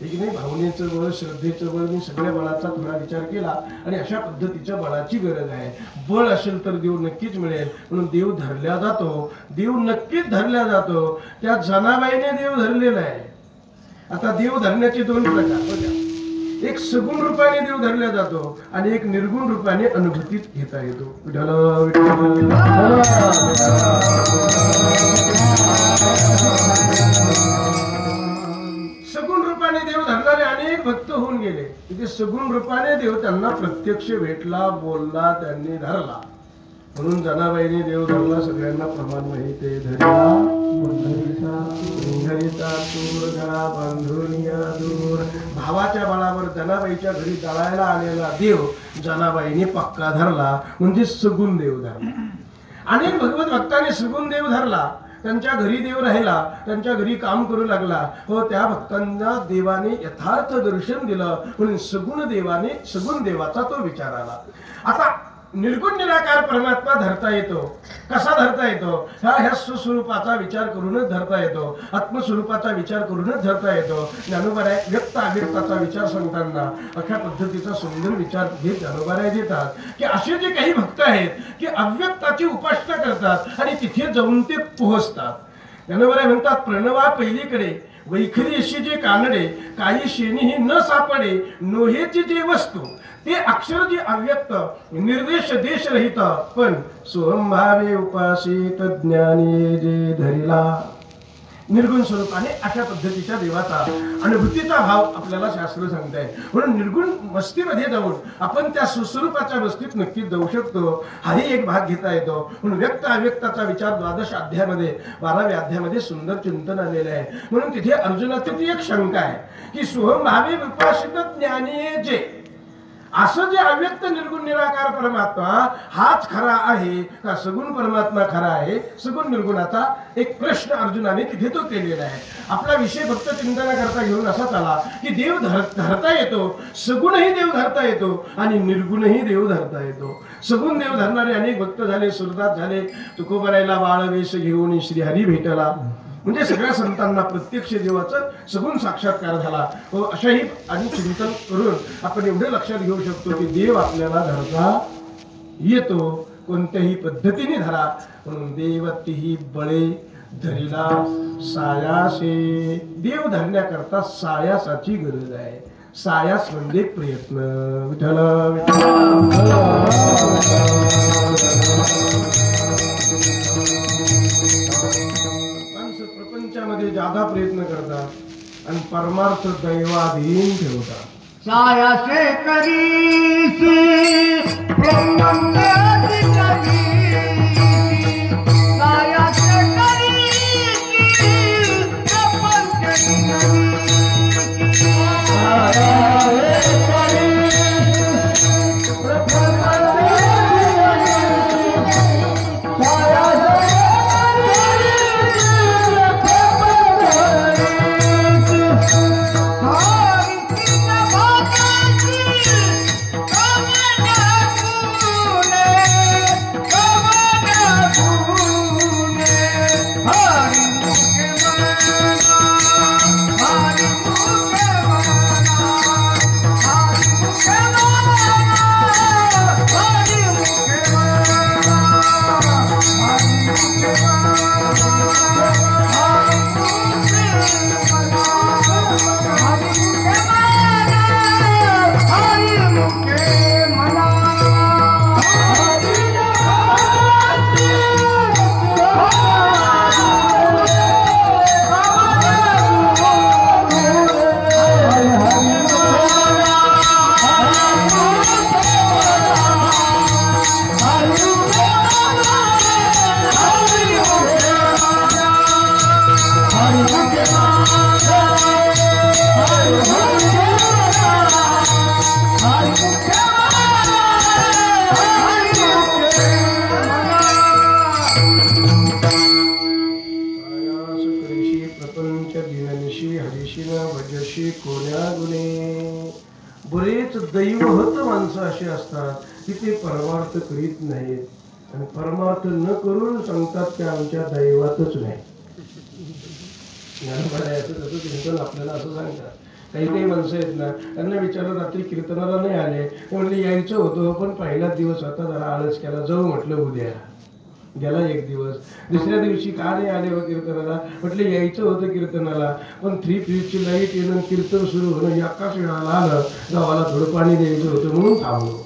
[SPEAKER 1] ठीक नाही? भावनेचं बळ, श्रद्धेचं बळ, मी सगळ्या बळाचा थोडा विचार केला आणि अशा पद्धतीच्या बळाची गरज आहे. बळ असेल तर देव नक्कीच मिळेल. म्हणून देव धरला जातो, देव नक्कीच धरला जातो. त्या जनाबाईने देव धरलेला आहे. आता देव धरण्याचे दोन प्रकार बघा. एक सगुण रूपाने देव धरला जातो आणि एक निर्गुण रूपाने अनुभूतीत घेता येतो. विठ्ठल विठ्ठल. सगुण रूपाने देव धरणारे अनेक भक्त होऊन गेले. तिथे सगुण रूपाने देव त्यांना प्रत्यक्ष भेटला, बोलला, त्यांनी धरला. म्हणून जनाबाईने देव धरला. सगळ्यांना प्रमाण माहिती आहे. धरिता दूर गळा बांधून या दूर. भावाच्या बळावर जनाबाईच्या घरी दळायला आलेला देव जनाबाईने पक्का धरला, म्हणजे सगुण देव धरला. अनेक भगवत भक्तांनी सगुण देव धरला, त्यांच्या घरी देव राहिला, त्यांच्या घरी काम करू लागला. त्या भक्तांना देवाने यथार्थ दर्शन दिलं, म्हणून सगुण देवाचा तो विचार आला. आता निर्गुण निराकार परमात्मा धरता येतो. कसा धरता येतो? ह्या स्वस्वरूपाचा विचार करूनच धरता येतो. आत्मस्वरूपाचा विचार करूनच धरता येतो. ज्ञानोबाराय व्यक्त अव्यक्ताचा विचार सांगताना अशा पद्धतीचा सुंदर विचार हे ज्ञानोबाराय देतात की असे जे काही भक्त आहेत की अव्यक्ताची उपासना करतात आणि तिथे जाऊन ते पोहोचतात. ज्ञानोबाराय म्हणतात, प्रणवा पहिलीकडे वैखरी अशी जे कानडे, काही शेणी न सापडे, नोहेची जे वस्तू, ते अक्षर जे अव्यक्त, निर्देश देश रहित, पण सोहंभावे उपासित ज्ञानी जे धरिला. निर्गुण स्वरूपाने अशा पद्धतीच्या देवाचा अनुभूतीचा भाव आपल्याला शास्त्र सांगत आहे. म्हणून निर्गुण मस्तीमध्ये जाऊन आपण त्या सुस्वरूपाच्या मस्तीत नक्कीच जाऊ शकतो. हाही एक भाग घेता येतो. म्हणून व्यक्त अव्यक्ताचा विचार 12 अध्यायामध्ये 12व्या अध्यायामध्ये सुंदर चिंतन आलेलं आहे. म्हणून तिथे अर्जुनाची ती एक शंका आहे की सोहंभावे उपासित ज्ञानी जे. असं जे अव्यक्त निर्गुण निराकार परमात्मा हाच खरा आहे का सगुण परमात्मा खरा आहे? सगुण निर्गुणाचा एक प्रश्न अर्जुनाने तिथे तो केलेला आहे. आपला विषय फक्त चिंतनाकरता घेऊन असाच आला की देव धरता येतो, सगुणही देव धरता येतो आणि निर्गुणही देव धरता येतो. सगुण देव धरणारे अनेक भक्त झाले, सुरदास झाले, तुकोबरायला बाळवेश घेऊन श्रीहरी भेटला. म्हणजे सगळ्या संतांना प्रत्यक्ष देवाचं सगुण साक्षात्कार झाला. अशाही आणि चिंतन करून आपण एवढे लक्षात घेऊ शकतो की देव आपल्याला धरता येतो, कोणत्याही पद्धतीने धरा. म्हणून देवतीही बळे धरिला सायासे. देव धरण्याकरता सायासाची गरज आहे. सायास म्हणजे प्रयत्न. विठ्ठल प्रपंचामध्ये जादा प्रयत्न करतात आणि परमार्थ दैवाधीन ठेवतात.
[SPEAKER 3] सायासे करीसी ब्रह्मज्ञानी करीसी, सायासे करीसी ब्रह्मज्ञानी करीसी, सायासे करीसी ब्रह्मज्ञानी करीसी, सायासे
[SPEAKER 1] बरेच दैवहत माणसं अशी असतात की ते परमार्थ करीत नाहीत आणि परमार्थ न करून सांगतात की आमच्या दैवातच नाही. तसं चिंतन आपल्याला असं सांगतात. काही काही माणसं आहेत ना, त्यांना विचारलं रात्री कीर्तनाला नाही आले, ते म्हणले यायचं होतं पण पहिलाच दिवस आता जरा आळस केला, जाऊ म्हटलं उद्या. गेला एक दिवस. दुसऱ्या दिवशी का नाही आले हो कीर्तनाला? म्हटलं यायचं होतं कीर्तनाला पण 3 फेजची लाईट येणं, कीर्तन सुरू होणं, एकाच वेळाला आलं, गावाला थोडं पाणी द्यायचं होतं म्हणून थांबलो.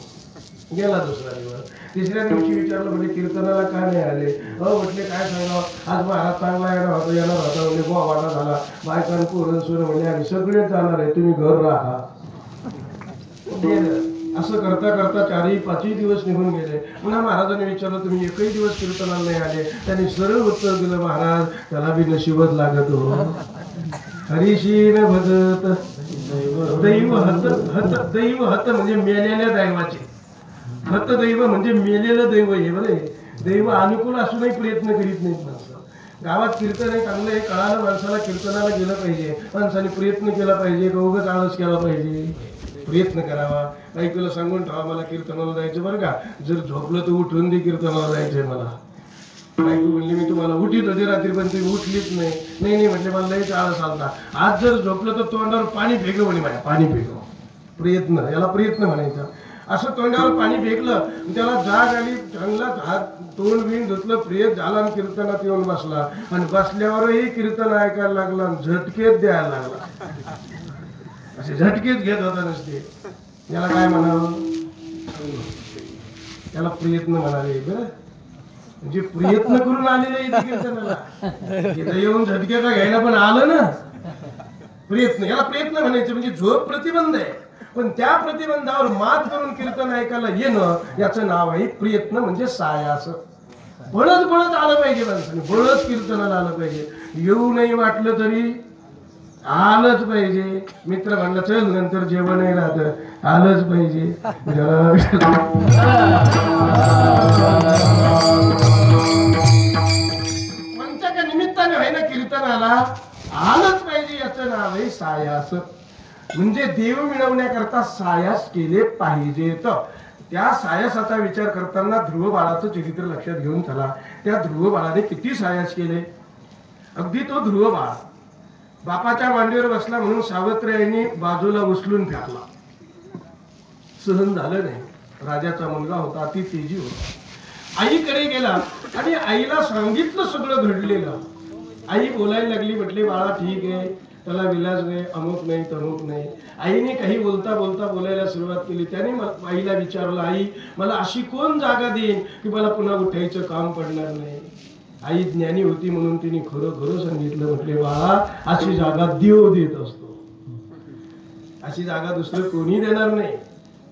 [SPEAKER 1] गेला दुसरा दिवस. तिसऱ्या दिवशी विचारलं म्हणजे कीर्तनाला का नाही आले? म्हटले काय सांगावं, आज महाराज चांगला येणार होता म्हणजे बुवा वाटा झाला, बायकान पोरण सुरू म्हणजे आम्ही सगळेच जाणार आहे, तुम्ही घर राहा. असं करता करता 4-5 दिवस निघून गेले. पुन्हा महाराजांनी विचारलं तुम्ही एकही दिवस कीर्तनाला नाही आले? त्यांनी सरळ उत्तर दिलं, महाराज त्याला बी नशीबच लागत हो. हरीशीन भजत दैव हत. हत दैव हत म्हणजे मेलेल्या दैवाचे. हत दैव म्हणजे मेलेलं दैव. हे बरे दैव अनुकूल असूनही प्रयत्न करीत नाहीत माणसं. गावात कीर्तन हे चांगलं आहे, कळालं माणसाला कीर्तनाला गेलं पाहिजे, माणसाने प्रयत्न केला पाहिजे, उगाच आळस केला पाहिजे. प्रयत्न करावा. काही तुला सांगून ठेवा मला कीर्तनाला जायचं बरं का, जर झोपलं तर उठून दे, कीर्तनाला जायचंय मला. बायको म्हणली मी तुम्हाला उठीत होते रात्री पण तुम्ही उठलीच नाही. नाही म्हटले मला लयच आळस आलता. आज जर झोपलं तर तोंडावर पाणी फेकलं म्हणे माझ्या. पाणी फेकलं प्रयत्न, याला प्रयत्न म्हणायचा. असं तोंडावर पाणी फेकलं, त्याला जाग आली, चांगला हात तोंड बिन धुतलं, प्रिय झाला आणि कीर्तनात येऊन बसला. आणि बसल्यावरही कीर्तन ऐकायला लागला, झटकेच द्यायला लागला. असे झटकेच घेत होता नसते. याला काय म्हणावं? त्याला प्रयत्न म्हणाले. बरं म्हणजे प्रयत्न करून आलेलं इथे कीर्तनाला, इथं येऊन झटकेचा घ्यायला पण आलं ना. प्रयत्न, याला प्रयत्न म्हणायचं. म्हणजे झोप प्रतिबंध आहे, पण त्या प्रतिबंधावर मात करून कीर्तन ऐकायला येणं याचं नाव आहे प्रयत्न. म्हणजे सायास. बळच आलं पाहिजे माणसाने, बळच कीर्तनाला आलं पाहिजे. येऊ नाही वाटलं तरी आलंच पाहिजे. मित्र म्हणलं चल नंतर जेवण नाही राहत, आलंच पाहिजे. पंचका निमित्ताने व्हायला कीर्तनाला आलंच पाहिजे. याचं नाव आहे सायास. म्हणजे देव मिळवण्याकरता सायास केले पाहिजेत. त्या सायासाचा विचार करताना ध्रुव बाळाचं चरित्र लक्षात घेऊन चला. त्या ध्रुव बाळाने किती सायास केले. अगदी तो ध्रुव बाळ बापाच्या मांडीवर बसला म्हणून सावत्रयांनी बाजूला उचलून फेकला. सहन झालं नाही. राजाचा मुलगा होता, अति तेजी होता. आईकडे गेला आणि आईला सांगितलं सगळं घडलेलं. आई बोलायला लागली, म्हटले बाळा ठीक आहे, त्याला विलाज नाही, अमुक नाही, तमुक नाही. आईने काही बोलता बोलता बोलायला सुरुवात केली. त्याने आईला विचारलं, आई मला अशी कोण जागा देईन की मला पुन्हा उठायचं काम पडणार नाही. आई ज्ञानी होती म्हणून तिने खरं खरं सांगितलं. म्हटले बाळा अशी जागा देव देत असतो, अशी जागा दुसरं कोणी देणार नाही.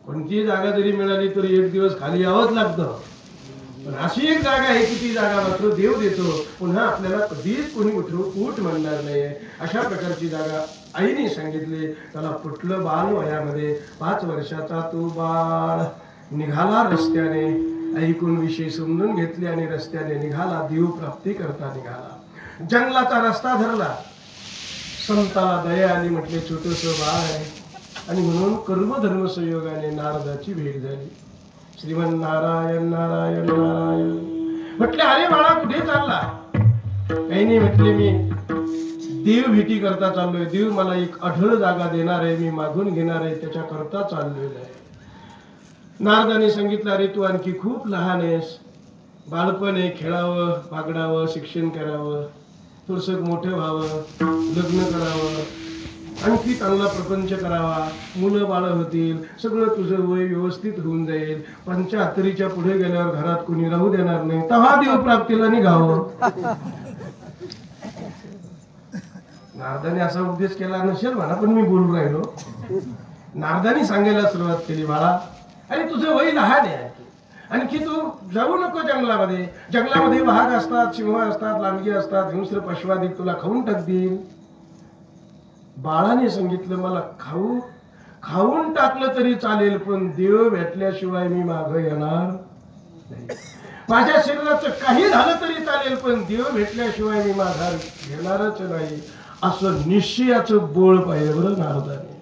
[SPEAKER 1] कोणतीही जागा जरी मिळाली तरी एक दिवस खाली यावंच लागतं. पण अशी एक जागा आहे की ती जागा मात्र देव देतो, पुन्हा आपल्याला कधीच कोणी उठ म्हणणार नाही. अशा प्रकारची जागा आईने सांगितली. त्याला कुठलं बाल वयामध्ये 5 वर्षाचा तो बाळ निघाला रस्त्याने. ऐकून विषय समजून घेतले आणि रस्त्याने निघाला. देव प्राप्ती करता निघाला. जंगलाचा रस्ता धरला. संताला दया आली. म्हटले छोटस बाळ आहे आणि म्हणून कर्मधर्म संयोगाने नारदाची भेट झाली. श्रीमन नारायण नारायण नारायण. म्हटले अरे बाळा कुठे चालला. काही नाही म्हटले मी देव भेटी करता चाललोय. देव मला एक अढळ जागा देणार आहे, मी मागून घेणार आहे, त्याच्या करता चाललेलं आहे. नारदाने सांगितलं अरे तू आणखी खूप लहान आहेस, बालपण आहे, खेळावं बागडावं, शिक्षण करावं, थोडस मोठं व्हावं, लग्न करावं, आणखी चांगला प्रपंच करावा, मुलं बाळ होतील, सगळं तुझं वय व्यवस्थित होऊन जाईल. 75च्या पुढे गेल्यावर घरात कोणी राहू देणार नाही, तेव्हा देव प्राप्तीला निघावं. नारदाने असा उपदेश केला नसेल म्हणा, पण मी बोलून राहिलो. नारदाने सांगायला सुरुवात केली बाळा अरे तुझं वय लहान आहे, आणखी तू जाऊ नको जंगलामध्ये. जंगलामध्ये वाघ असतात, सिंह असतात, लांडगे असतात, हिंस्र पशुवादिक तुला खाऊन टाकतील. बाळाने सांगितलं मला खाऊन टाकलं तरी चालेल, पण देव भेटल्याशिवाय मी मागं येणार नाही. माझ्या शरीराचं काही झालं तरी चालेल, पण देव भेटल्याशिवाय मी माघार घेणारच नाही. असं निश्चयाचं बोल पाहिजे बरं नारदाने.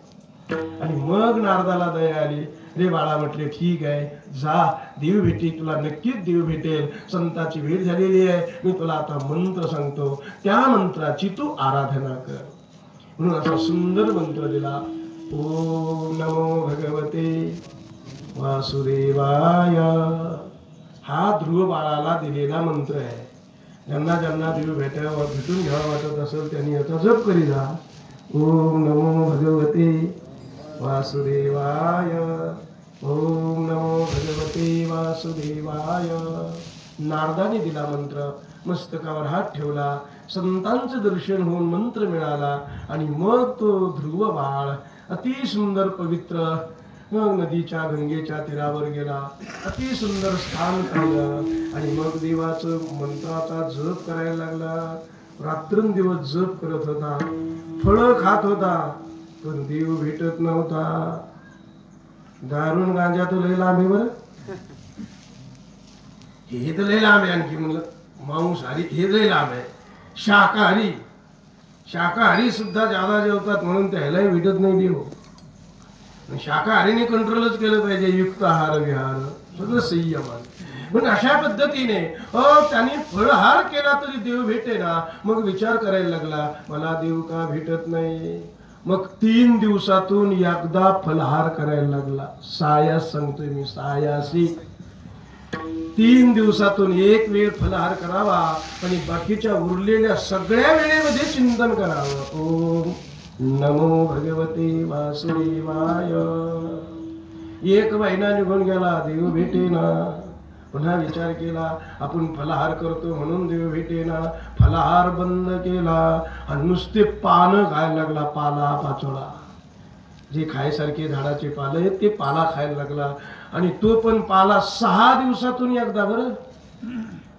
[SPEAKER 1] आणि मग नारदाला दया आली. रे बाळा म्हटले ठीक आहे, जा देव भेटी, तुला नक्कीच देव भेटेल. संताची भेट झालेली आहे, मी तुला आता मंत्र सांगतो, त्या मंत्राची तू आराधना कर. म्हणून असा सुंदर मंत्र दिला. ओम नमो भगवते वासुदेवाय. हा ध्रुव बाळाला दिलेला मंत्र आहे. ज्यांना ज्यांना देव भेटून घ्यावा वाटत असेल त्यांनी याचा जप करी जा. ओम नमो भगवते वासुदेवाय. ओम नमो भगवते वासुदेवाय. नारदाने दिला मंत्र, मस्तकावर हात ठेवला, संतांचं दर्शन होऊन मंत्र मिळाला आणि मग तो ध्रुव बाळ अति सुंदर पवित्र मग नदीच्या गंगेच्या तीरावर गेला. अति सुंदर स्थान पाहिलं आणि मग देवाचं मंत्राचा जप करायला लागला. रात्रंदिवस जप करत होता, फळं खात होता, पण देव भेटत नव्हता. दारुण गांजा तो लय लांब आहे बरं, हे तर लय लांब आहे. आणखी म्हणलं मांसाहारी हे लय लांब आहे. शाकाहारी सुद्धा ज्यादा जेवतात म्हणून त्यालाही भेटत नाही देव. शाकाहारीने कंट्रोलच केलं पाहिजे, युक्त आहार विहार सगळं संयमान. पण अशा पद्धतीने त्यांनी फळहार केला तरी देव भेटे ना. मग विचार करायला लागला मला देव का भेटत नाही. मग 3 दिवसातून एकदा फलहार करायला लागला. सायास सांगतोय मी, सायासी. 3 दिवसातून एक वेळ फलहार करावा आणि बाकीच्या उरलेल्या सगळ्या वेळेमध्ये चिंतन करावं. ओम नमो भगवते वासुदेवाय. 1 महिना निघून गेला, देव भेटेना. पुन्हा विचार केला आपण फलहार करतो म्हणून देव भेटेना. फलहार बंद केला आणि नुसते पानं खायला लागला, पाला पाचोळा. जे खायसारखे झाडाचे पालं आहेत ते पाला खायला लागला. आणि तो पण पाला 6 दिवसातून एकदा बरं.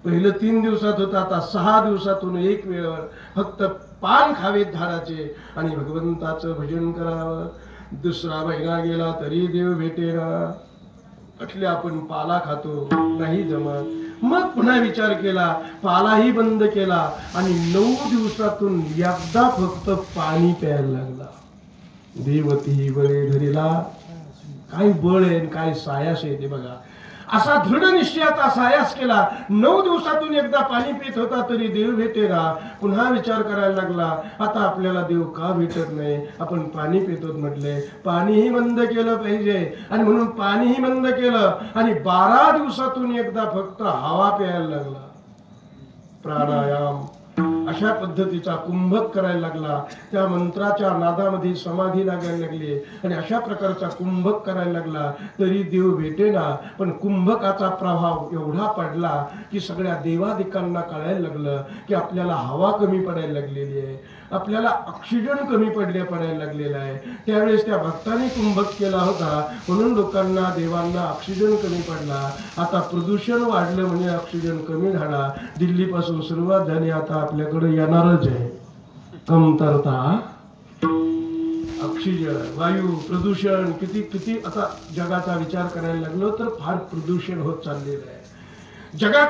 [SPEAKER 1] पहिलं 3 दिवसात होता, आता 6 दिवसातून एक वेळेवर फक्त पान खावेत झाडाचे आणि भगवंताचं भजन करावं. दुसरा महिना गेला तरी देव भेटेना. म्हटले आपण पाला खातो, नाही जमत. मग पुन्हा विचार केला, पालाही बंद केला आणि 9 दिवसातून एकदा फक्त पाणी प्यायला लागला. देवती बळे धरिला. काय बळ आहे, काय सायास आहे ते बघा. असा दृढ निश्चयाचा सायास केला. 9 दिवसातून एकदा पाणी पित होता तरी देव भेटेना. पुन्हा विचार करायला लागला, आता आपल्याला देव का भेटत नाही, आपण पाणी पितो म्हटले. पाणीही बंद केलं पाहिजे आणि म्हणून पाणीही बंद केलं आणि 12 दिवसातून एकदा फक्त हवा प्यायला लागला. प्राणायाम अशा पद्धतीचा कुंभक करायला लागला. त्या मंत्राच्या नादामध्ये समाधी लागायला लागली आणि अशा प्रकारचा कुंभक करायला लागला तरी देव भेटेना. पण कुंभकाचा प्रभाव एवढा पडला की सगळ्या देवादिकांना कळायला लागलं की आपल्याला हवा कमी पडायला लागलेली आहे, आपल्याला ऑक्सिजन कमी पडायला लागलेला आहे. त्यावेळेस त्या भक्तांनी कुंभक केला होता म्हणून लोकांना देवांना ऑक्सिजन कमी पडला. आता प्रदूषण वाढलं म्हणजे ऑक्सिजन कमी झाला. दिल्लीपासून सुरुवात झाली, आता आपल्याकडे येणारच आहे कमतरता. ऑक्सिजन, वायू प्रदूषण किती किती आता जगाचा विचार करायला लागलो तर फार प्रदूषण होत चाललेलं आहे.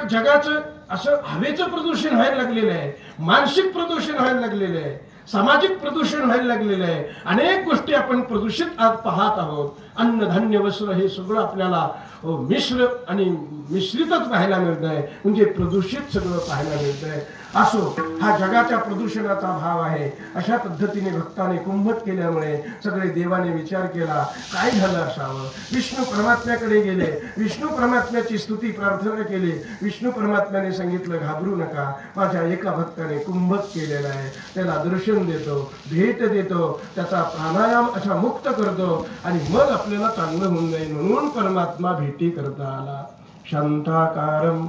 [SPEAKER 1] जगाचं असं हवेचं प्रदूषण व्हायला लागलेलं आहे, मानसिक प्रदूषण व्हायला लागलेलं आहे, सामाजिक प्रदूषण व्हायला लागलेलं आहे. अनेक गोष्टी आपण प्रदूषित आज पाहत आहोत. अन्न धान्य वस्त्र हे सगळं आपल्याला मिश्र आणि मिश्रितच पाहायला मिळत आहे, म्हणजे प्रदूषित सगळं पाहायला मिळत आहे. असो, हा जगाच्या प्रदूषणाचा भाव आहे. अशा पद्धतीने भक्ताने कुंभक केल्यामुळे सगळे देवाने विचार केला काय झालं असावं. विष्णू परमात्म्याकडे गेले, विष्णू परमात्म्याची स्तुती प्रार्थना केली. विष्णू परमात्म्याने सांगितलं घाबरू नका, माझ्या एका भक्ताने कुंभक केलेला आहे, त्याला दर्शन देतो, भेट देतो, त्याचा प्राणायाम असा मुक्त करतो आणि मग आपल्याला चांगलं होऊन जाईल. म्हणून परमात्मा भेटी करता आला. शांताकारं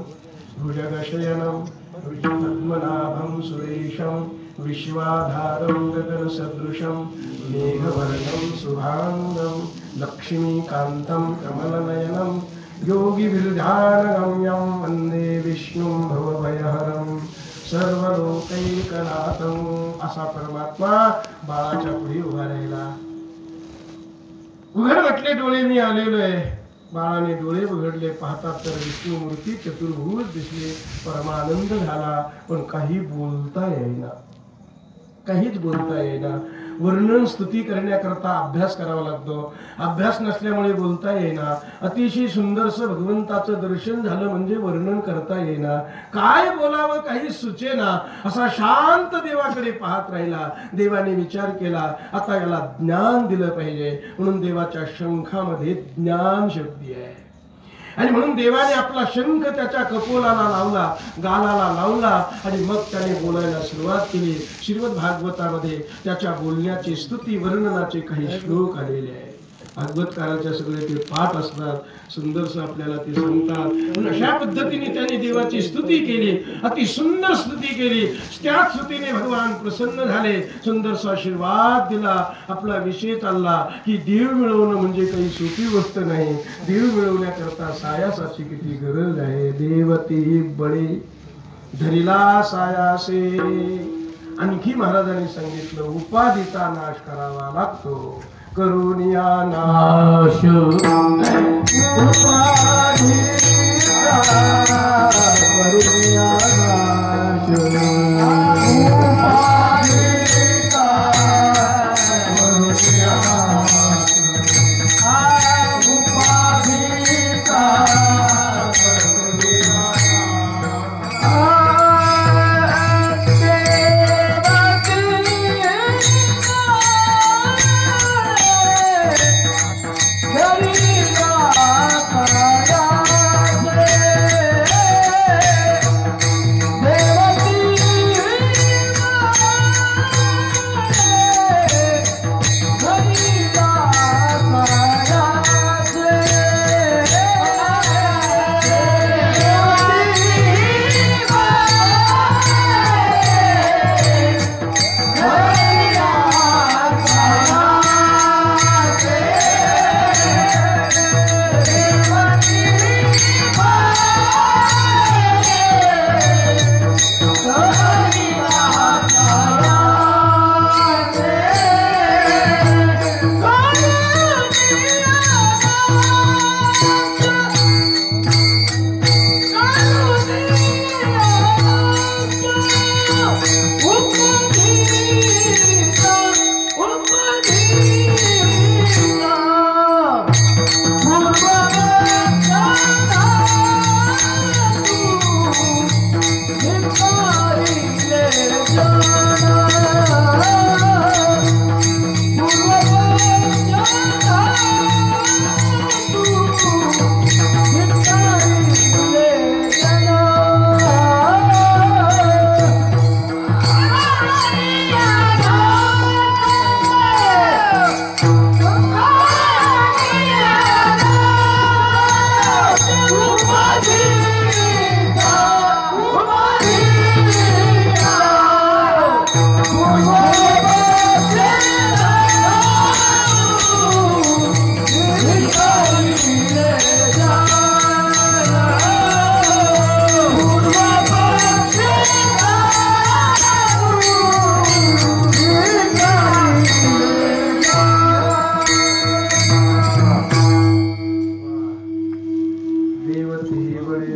[SPEAKER 1] भुजगशयनं पद्मनाभं सुरेशं विश्वाधारं गगनसदृशं मेघवर्णं शुभांगं लक्ष्मीकान्तं कमलनयनं योगिभिर्ध्यानगम्यं वन्दे विष्णुं भवभयहरं सर्वलोकैकनाथं. असा परमात्मा बाळाच्या पुढे उभा राहिला. उघड म्हटले डोळे, मी आलेलो आहे. बाळाने डोळे उघडले, पाहतात तर विष्णुमूर्ती चतुर्भुज दिसले. परमानंद झाला, पण काही बोलता येईना, काहीच बोलता येईना. वर्णन स्तुती करण्याकरता अभ्यास करावा लागतो, अभ्यास नसल्यामुळे बोलता येईना. अतिशय सुंदरसं भगवंताचं दर्शन झालं म्हणजे वर्णन करता येईना, काय बोलावं काही सुचेना. असा शांत देवाकडे पाहत राहिला. देवाने विचार केला आता याला ज्ञान दिलं पाहिजे, म्हणून देवाच्या शंखामध्ये ज्ञान शक्ती आहे आणि म्हणून देवाने आपला शंख त्याच्या कपोलाला लावला, गालाला लावला आणि मग त्याने बोलायला सुरुवात केली. श्रीमद भागवतामध्ये त्याच्या बोलण्याची स्तुती वर्णनाचे काही श्लोक आलेले आहेत. भागवतकाराच्या सगळे ते पाठ असतात, सुंदरस आपल्याला ते सांगतात. अशा पद्धतीने त्याने देवाची स्तुती केली, अति सुंदर स्तुती केली. त्या स्तुतीने भगवान प्रसन्न झाले, सुंदरसा आशीर्वाद दिला. आपला विषय चालला की देव मिळवणं म्हणजे काही सोपी गोष्ट नाही. देव मिळवण्याकरता सायासाची किती गरज आहे. देवती बळे धरिला सायासे. आणखी महाराजांनी सांगितलं उपाधीचा नाश करावा लागतो, करुणिया नाश करुणिया
[SPEAKER 2] Hare Rama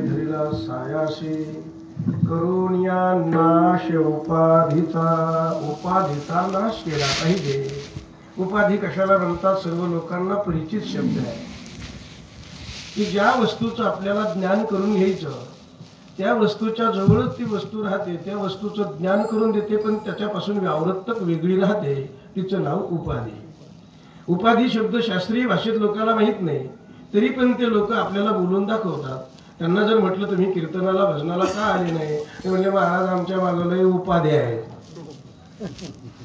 [SPEAKER 1] धरिला सायाशी करून या नाश उपाधीचा नाश केला पाहिजे. उपाधी कशाला म्हणतात? सर्व लोकांना परिचित शब्द आहे की ज्या वस्तूचं आपल्याला ज्ञान करून घ्यायचं त्या वस्तूच्या जवळच ती वस्तू राहते, त्या वस्तूचं ज्ञान करून देते पण त्याच्यापासून व्यावृत्तक वेगळी राहते, तिचं नाव उपाधी. उपाधी शब्द शास्त्रीय भाषेत लोकांना माहीत नाही, तरी पण ते लोक आपल्याला बोलून दाखवतात. त्यांना जर म्हटलं तुम्ही कीर्तनाला भजनाला का आले नाही, ते म्हणजे महाराज आमच्या मागं उपाधी आहेत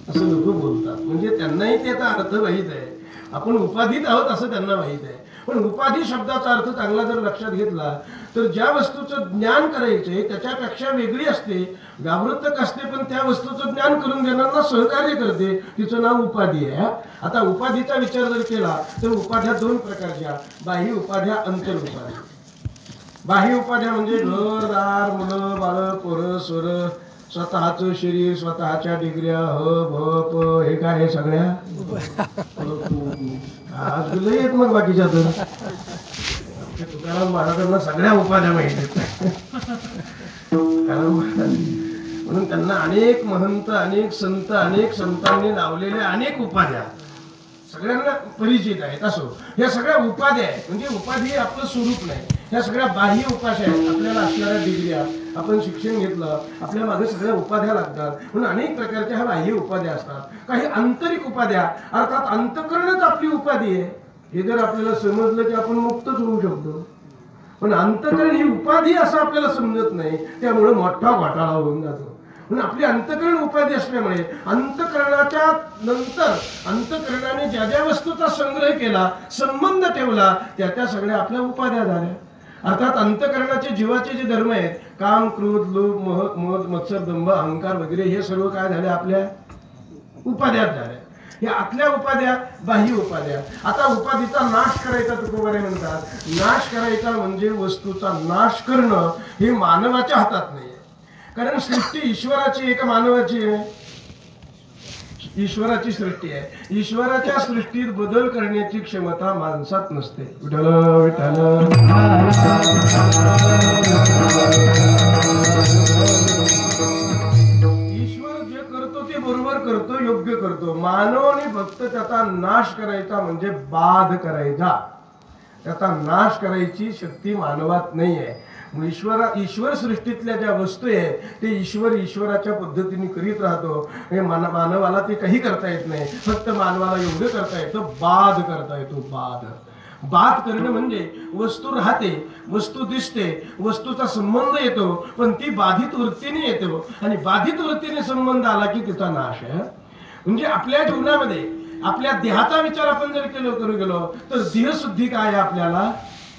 [SPEAKER 1] असं लोक बोलतात. म्हणजे त्यांनाही त्याचा अर्थ माहीत आहे, आपण उपाधीत आहोत असं त्यांना माहीत आहे. पण उपाधी शब्दाचा अर्थ चांगला जर लक्षात घेतला तर ज्या वस्तूचं ज्ञान करायचंय त्याच्यापेक्षा वेगळी असते, व्यावृत्तक असते, पण त्या वस्तूचं ज्ञान करून देणाऱ्यांना सहकार्य करते, तिचं नाव उपाधी आहे. आता उपाधीचा विचार जर केला तर उपाध्या दोन प्रकारच्या, बाह्य उपाध्या, अंतर उपाध्या. बाह्य उपाध्या म्हणजे घर दार मुलं बाळ पोरं सोरं स्वतःचं शरीर स्वतःच्या डिग्र्या भ प हे काय हे सगळ्या आज लय येत मग बाकीच्या तर तुकाराम महाराजांना सगळ्या उपाध्या माहित आहेत. म्हणून त्यांना अनेक महंत अनेक संत अनेक संतांनी लावलेल्या अनेक उपाध्या सगळ्यांना परिचित आहेत. असो ह्या सगळ्या उपाध्या आहेत, म्हणजे उपाधी हे आपलं स्वरूप नाही, ह्या सगळ्या बाह्य उपाध्या आहेत. आपल्याला असणाऱ्या डिग्र्या, आपण शिक्षण घेतलं, आपल्या मागे सगळ्या उपाध्या लागतात, म्हणून अनेक प्रकारच्या ह्या बाह्य उपाध्या असतात. काही आंतरिक उपाध्या अर्थात अंतःकरणच आपली उपाधी आहे. हे जर आपल्याला समजलं की आपण मुक्तच होऊ शकतो, पण अंतःकरण ही उपाधी असं आपल्याला समजत नाही, त्यामुळे मोठा घोटाळा होऊन जातो. म्हणून आपली अंतःकरण उपाधी असल्यामुळे अंतःकरणाच्या नंतर अंतःकरणाने ज्या ज्या वस्तूचा संग्रह केला, संबंध ठेवला, त्या सगळ्या आपल्या उपाध्या झाल्या. अर्थात अंतःकरणाचे जीवाचे जे धर्म आहेत, काम क्रोध लोभ मोह मद मत्सर दंभ अहंकार वगैरे, हे सर्व काय झाले? आपल्या उपाध्या झाल्या. या आतल्या उपाध्या बाह्य उपाध्या. आता उपाधीचा नाश करायचा तुकोबारे म्हणतात. नाश करायचा म्हणजे वस्तूचा नाश करणं हे मानवाच्या हातात नाही, कारण सृष्टी ईश्वराची आहे का मानवाची आहे? ईश्वराची सृष्टी आहे. ईश्वराच्या सृष्टीत बदल करण्याची क्षमता माणसात नसते. विठ्ठल विठ्ठल ईश्वर जे करतो ते बरोबर करतो, योग्य करतो. मानव आणि भक्त त्याचा नाश करायचा म्हणजे बाध करायचा, त्याचा नाश करायची शक्ती मानवात नाही आहे. ईश्वर सृष्टीतल्या ज्या वस्तू आहे ते ईश्वराच्या पद्धतीने करीत राहतो. मानवाला ते काही करता येत नाही, फक्त मानवाला एवढं करता येतं, बाध करता येतो. बाध करणं म्हणजे वस्तू राहते, वस्तू दिसते, वस्तूचा संबंध येतो, पण ती बाधित वृत्तीने येतो, आणि बाधित वृत्तीने संबंध आला की तिचा नाश आहे. म्हणजे आपल्या जीवनामध्ये आपल्या देहाचा विचार आपण जर करू गेलो तर देहशुद्धी काय आहे? आपल्याला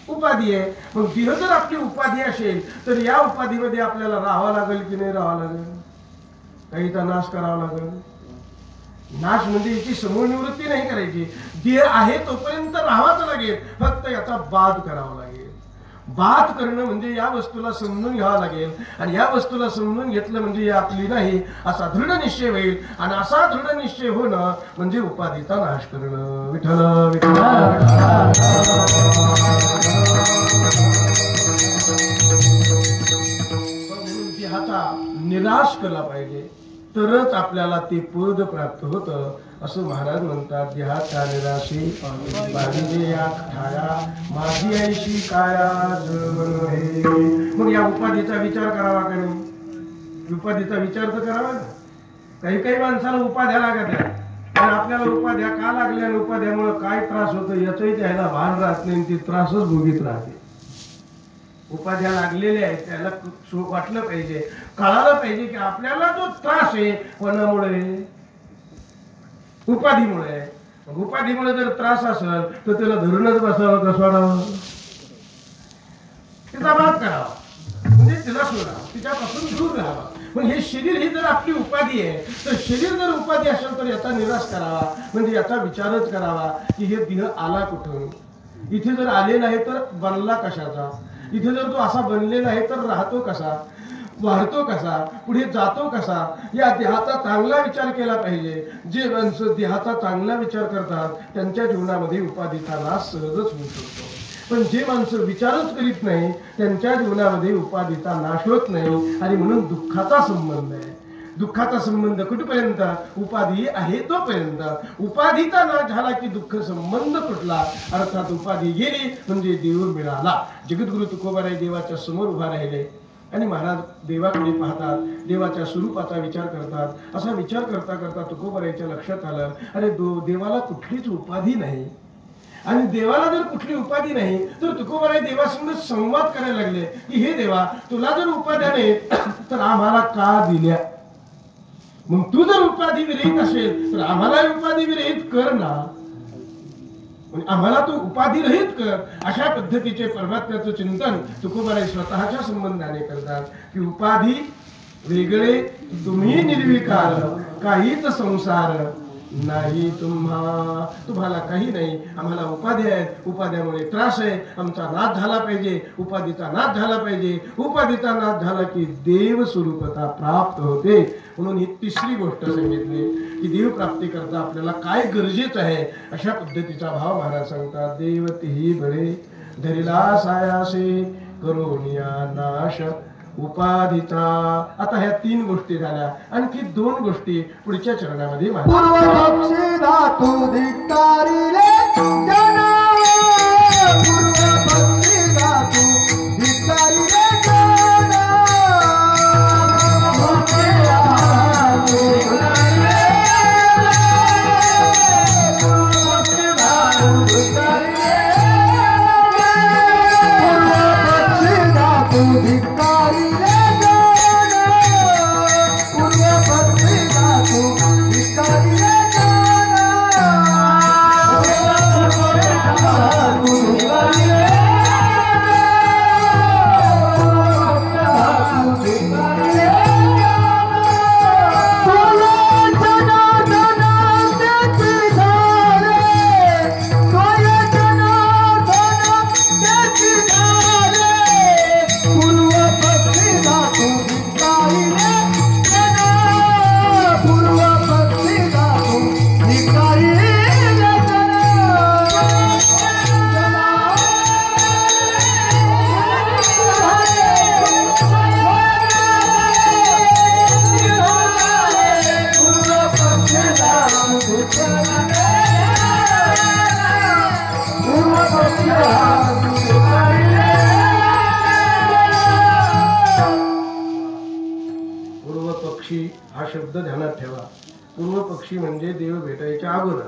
[SPEAKER 1] उपाधी आहे. मग देह जर आपली उपाधी असेल तर या उपाधीमध्ये आपल्याला राहावं लागेल की नाही राहावं लागेल? काहीचा नाश करावा लागेल. नाश म्हणजे याची समूळ निवृत्ती नाही करायची. देह आहे तोपर्यंत राहावाच लागेल, फक्त याचा बाध करावा लागेल. बाध करणं म्हणजे या वस्तूला समजून घ्यावं लागेल, आणि या वस्तूला समजून घेतलं म्हणजे आपली नाही असा दृढ निश्चय होईल, आणि असा दृढ निश्चय होणं म्हणजे उपाधीचा नाश करणं. विठ्ठल विठ्ठल देहाचा निराश केला पाहिजे, तरच आपल्याला ते पद प्राप्त होतं. असं महाराज म्हणतात. देहाच्या निराशी बांधले या ठाया माझी ऐशी काया जण हे. मग या उपाधीचा विचार करावा का नाही? उपाधीचा विचार तर करावा ना. काही माणसाला उपाध्या लागत आहे, पण आपल्याला उपाध्या का लागल्या आणि उपाध्यामुळे काय त्रास होतो याचंही त्याला भान राहत नाही, ती त्रासच भोगीत राहते. उपाध्या लागलेल्या आहेत, त्याला वाटलं पाहिजे, कळालं पाहिजे की आपल्याला जो त्रास आहे कोणामुळे? उपाधीमुळे. उपाधीमुळे जर त्रास असेल तर त्याला धरूनच बसावं का सोडावं? तिचा बाध करावा, म्हणजे तिला सोडावं, तिच्यापासून दूर राहावं. पण हे शरीर ही जर आपली उपाधी आहे, तर शरीर जर उपाधी असेल तर याचा निराश करावा, म्हणजे याचा विचारच करावा की हे देह आला कुठून? इथे जर आले नाही तर बनला कशाचा? इथे जर तो असा बनलेला आहे तर राहतो कसा, वाढतो कसा, पुढे जातो कसा? या देहाचा चांगला विचार केला पाहिजे. जे माणसं देहाचा चांगला विचार करतात त्यांच्या जीवनामध्ये उपाधीचा नाश सहजच होऊ शकतो. पण जे माणसं विचारच करीत नाही त्यांच्या जीवनामध्ये उपाधीचा नाश होत नाही आणि म्हणून दुःखाचा संबंध आहे. दुःखाचा संबंध कुठपर्यंत? उपाधी आहे तोपर्यंत. उपाधीचा नाश झाला की दुःख संबंध तुटला, अर्थात उपाधी गेली म्हणजे देव मिळाला. जगद्गुरु तुकोबाराय देवाच्या समोर उभा राहिले आणि महाराज देवाकडे पाहतात, देवाच्या स्वरूपाचा विचार करतात. असा विचार करता करता तुकोबारायच्या लक्षात आलं, अरे देवाला कुठलीच उपाधी नाही आणि देवाला जर कुठली उपाधी नाही तर तुकोबाराय देवासंग संवाद करायला लागले की हे देवा, तुला जर उपाध्या नाही तर आम्हाला का दिल्या? मग तू जर उपाधी विरहित असेल तर आम्हाला उपाधी विरहित कर ना, म्हणजे आम्हाला तू उपाधी रहित कर. अशा पद्धतीचे परमात्म्याचं चिंतन तुकोबाराय स्वतःच्या संबंधाने करतात की उपाधी वेगळे, तुम्ही निर्विकार, काहीच संसार नाही तुम्हाला काही नाही. आम्हाला उपाध्या आहेत, उपाध्यामुळे त्रास आहे, आमचा नाश झाला पाहिजे, उपाधीचा नाश झाला पाहिजे. उपाधीचा नाश झाला की देव स्वरूपता प्राप्त होते. म्हणून ही तिसरी गोष्ट सांगितली की देव प्राप्ती करता आपल्याला काय गरजेचं आहे. अशा पद्धतीचा भाव महाराज सांगतात. देवतेही बळे धरिला सायासे करोनिया नाश उपाधीचा. आता ह्या 3 गोष्टी झाल्या, आणखी 2 गोष्टी पुढच्या चरणामध्ये
[SPEAKER 3] पूर्वपक्षी धातू धिक्कारिले जना, पूर्वपक्षी धातू धिक्कारिले जना.
[SPEAKER 1] पूर्वपक्षी हा शब्द ध्यानात ठेवा. पूर्वपक्षी म्हणजे देव भेटायच्या अगोदर.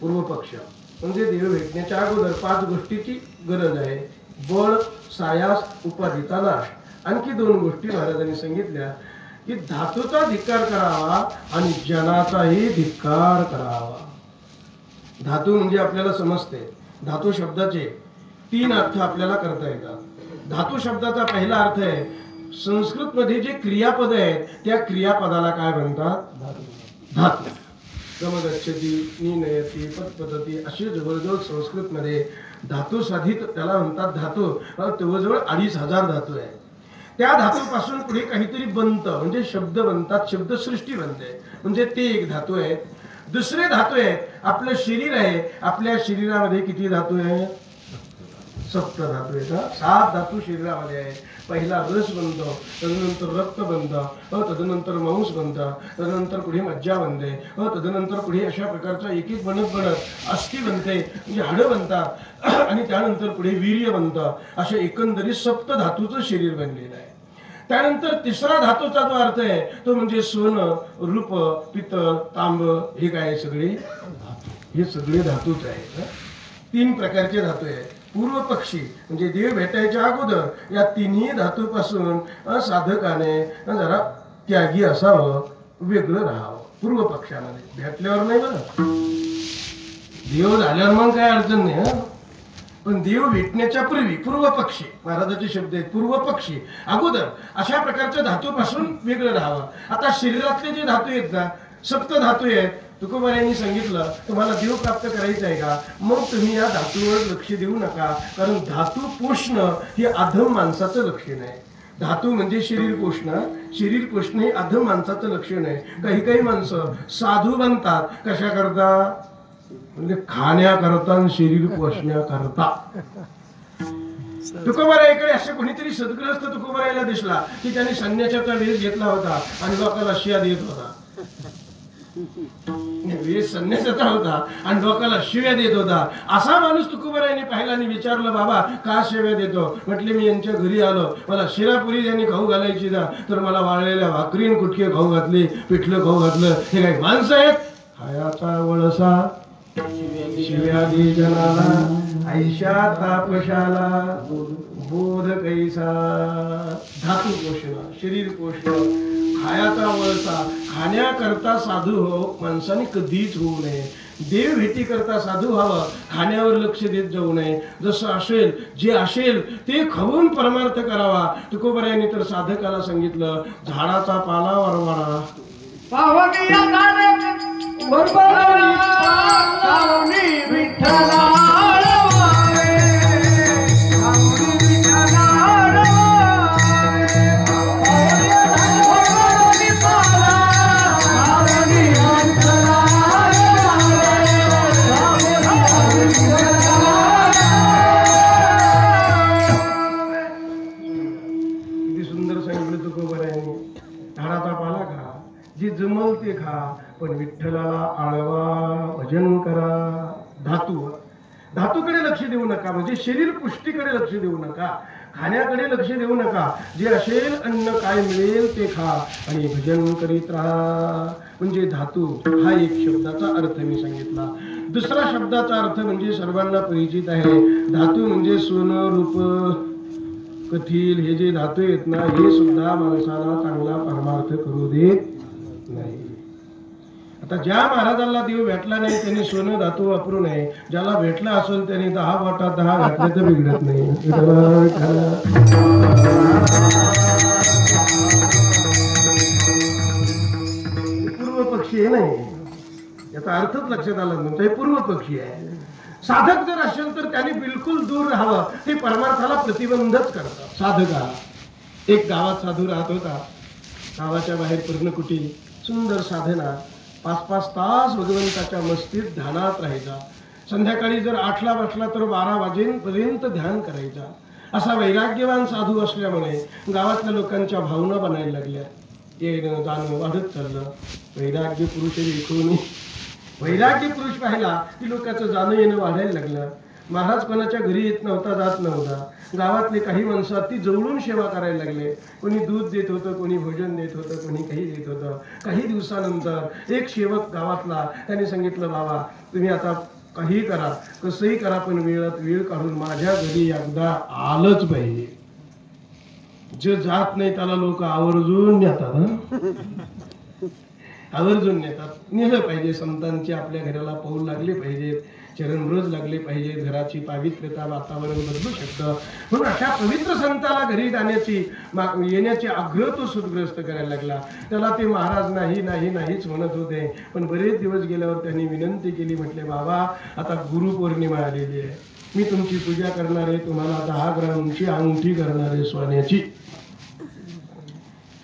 [SPEAKER 1] पूर्वपक्ष म्हणजे देव भेटण्याच्या अगोदर 5 गोष्टीची गरज आहे. बळ, सायास, उपाधीचा नाश. आणखी 2 गोष्टी महाराजांनी सांगितल्या की धातूचा धिक्कार करावा आणि जनाचाही धिक्कार करावा. धातू म्हणजे आपल्याला समजते. धातू शब्दाचे 3 अर्थ आपल्याला करता येतात. धातू शब्दाचा पहिला अर्थ आहे, संस्कृत मध्ये जे क्रियापद आहेत त्या क्रियापदाला काय म्हणतात? धातू. गमगच्छति, निनयति, पदपदति असे जवळजवळ संस्कृत मध्ये धातू साधित त्याला म्हणतात धातू. जवळजवळ 2500 धातू आहेत. त्या धातूपासून पुढे काहीतरी बनतं म्हणजे शब्द बनतात, शब्दसृष्टी बनते, म्हणजे ते एक धातू आहे. दुसरे धातू आहेत, आपलं शरीर आहे, आपल्या शरीरामध्ये किती धातू आहे? 7 धातू आहेत. 7 धातू शरीरामध्ये आहे. पहिला रस बनतो, तदनंतर रक्त बनतं, तदनंतर मांस बनतं, तदनंतर पुढे मज्जा बनते, तदनंतर पुढे अशा प्रकारचा एक एक बनत अस्थि बनते म्हणजे हाडं बनतात आणि त्यानंतर पुढे वीर्य बनतं. अशा एकंदरीत 7 धातूचं शरीर बनलेलं आहे. त्यानंतर तिसरा धातूचा जो अर्थ आहे तो म्हणजे सोनं, रूप, पितळ, तांब, हे काय सगळे धातू. हे सगळे धातूच आहेत. 3 प्रकारचे धातू आहेत. पूर्व पक्षी म्हणजे देव भेटायच्या अगोदर या 3ही धातूपासून साधकाने जरा त्यागी असावं, वेगळं राहावं. पूर्व पक्षामध्ये भेटल्यावर नाही बरं, देव झाल्यावर मग काय अडचण नाही. पण देव भेटण्याच्या पूर्वी पूर्व पक्षी, महाराजाचे शब्द आहेत, पूर्व पक्षी अगोदर अशा प्रकारच्या धातूपासून वेगळं राहावं. आता शरीरातले जे धातू आहेत ना, 7 धातू आहेत. तुकोबारायांनी सांगितलं तुम्हाला देव प्राप्त करायचं आहे का, मग तुम्ही या धातूवर लक्ष देऊ नका, कारण धातू पोषणं हे अधम माणसाचं लक्षण आहे. धातू म्हणजे शरीर पोषणं, शरीर पोषण हे अधम माणसाचं लक्षण आहे. काही माणसं साधू बनतात कशा करता, म्हणजे खाण्याकरता आणि शरीर पोषण्याकरता. तुकोबाराईकडे असे कोणीतरी सद्ग्रस्त तुकोबाराईला दिसला की त्याने संन्यासाचा वेश घेतला होता आणि लोकांना शिया देत होता. वेश संन्यासाचा होता आणि लोकांना शिव्या देत होता. असा माणूस तुकोबाराईने पाहिला आणि विचारलं, बाबा का शिव्या देतो? म्हटले, मी यांच्या घरी आलो, मला शिरापुरी यांनी खाऊ घालायची ना, तर मला वाळलेल्या भाकरीन कुटके खाऊ घातले, पिठलं खाऊ घातलं. हे काही माणसं आहेत? हायाचा वळसा शिव्या दे जनाला, ऐशा तापशाला बोध कैसा. धातू पोषण, शरीर पोषण, खायाचा वळसा. खाण्याकरता साधू हो माणसाने कधीच होऊ नये. देव भेटी करता साधू व्हावं, खाण्यावर लक्ष देत जाऊ नये. जसं असेल, जे असेल ते खाऊन परमार्थ करावा. तुकोबारायांनी तर साधकाला सांगितलं, झाडाचा पाला वरवाडा,
[SPEAKER 2] पावनिया गाणे वरवरा, पावनी विठ्ठला रवावे, पावनी विठ्ठला रवावे, पावनी पाला, पावनी विठ्ठला रवावे,
[SPEAKER 1] किती सुंदर सांगितलं तुकोबारायांनी. झाडाचा पाला खा, जी जमल ते खा, पण विठ्ठलाला आळवा, भजन करा. धातूकडे लक्ष देऊ नका, म्हणजे शरीर पुष्टीकडे लक्ष देऊ नका, खाण्याकडे लक्ष देऊ नका. जे असेल अन्न काय मिळेल ते खा आणि भजन करीत राहा. म्हणजे धातू हा एक शब्दाचा अर्थ मी सांगितला. दुसरा शब्दाचा अर्थ म्हणजे सर्वांना परिचित आहे. धातू म्हणजे सोनं, रूप, कथील. हे जे धातू आहेत ना, हे सुद्धा माणसाला चांगला परमार्थ करू देत नाही. आता ज्या महाराजांना देव भेटला नाही त्यांनी सोनं धातू वापरू नये. ज्याला भेटला असेल त्यांनी 10 वाटात 10 घातले तर बिघडत नाही. पूर्व पक्षी हे नाही, याचा अर्थच लक्षात आला नाही. हे पूर्व पक्षी आहे. साधक जर असेल तर त्याने बिलकुल दूर राहावं. ते परमार्थाला प्रतिबंधच करतात साधकाला. एक गावात साधू राहत होता. गावाच्या बाहेर पर्णकुटी, सुंदर साधना, 5-5 तास भगवंताच्या मस्तीत ध्यानात राहायचा. संध्याकाळी जर 8ला बसला तर 12 वाजेपर्यंत ध्यान करायचा. असा वैराग्यवान साधू असल्यामुळे गावातल्या लोकांच्या भावना बनायला लागल्या. येणं जाणं वाढत चाललं. वैराग्य पुरुष देखून वैराग्य पुरुष पाहिला की लोकांचं जाणं येणं वाढायला लागलं. महाराज कोणाच्या घरी येत नव्हता, जात नव्हता. गावातले काही माणसं ती जवळून सेवा करायला लागले. कोणी दूध देत होतं, कोणी भोजन देत होतं, कोणी काही देत होतं. काही दिवसानंतर एक सेवक गावातला त्याने सांगितलं, बाबा तुम्ही आता काही करा, कसंही करा, पण वेळात वेळ काढून माझ्या घरी एकदा आलंच पाहिजे. जे जात नाही त्याला लोक आवर्जून नेतात, आवर्जून नेतात. नेलं पाहिजे. संतांची आपल्या घराला पाऊल लागले पाहिजेत, चरणरोज लागले पाहिजे. घराची पावित्र्यता, वातावरण बदलू शकतं. म्हणून अशा पवित्र संताला घरी जाण्याची येण्याची आग्रह तो सुदग्रस्त करायला लागला. त्याला ते महाराज नाहीच म्हणत होते. पण बरेच दिवस गेल्यावर त्यांनी विनंती केली. म्हटले, बाबा आता गुरुपौर्णिमा आलेली आहे, मी तुमची पूजा करणार आहे, तुम्हाला 10 ग्रामची अंगठी करणार आहे सोन्याची.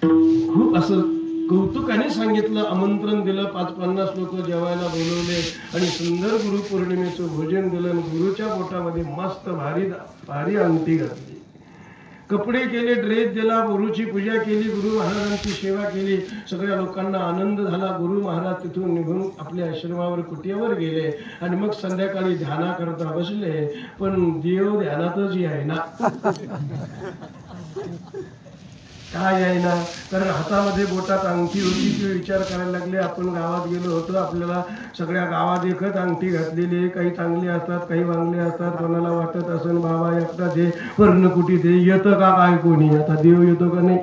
[SPEAKER 1] खूप असं कौतुकाने सांगितलं. आमंत्रण दिलं. 5-50 लोक जेवायला बोलवले आणि सुंदर गुरुपौर्णिमेचं भोजन दिलं. गुरुच्या पोटामध्ये मस्त भारी अंगठी घातली, कपडे केले, ड्रेस दिला, गुरुची पूजा केली, गुरु महाराजांची सेवा केली. सगळ्या लोकांना आनंद झाला. गुरु महाराज तिथून निघून आपल्या आश्रमावर कुटीवर गेले आणि मग संध्याकाळी ध्याना करता बसले. पण देव ध्यानातच आहे ना. काय आहे ना, कारण हातामध्ये बोटात अंगठी होती. ते विचार करायला लागले, आपण गावात गेलो होतो, आपल्याला सगळ्या गावात एकच अंगठी घातलेली आहे. काही चांगले असतात, काही वांगले असतात. कोणाला वाटत असेल बाबा एकटा जे पर्णकुटी ते येतं का काय कोणी. आता देव येतो का नाही,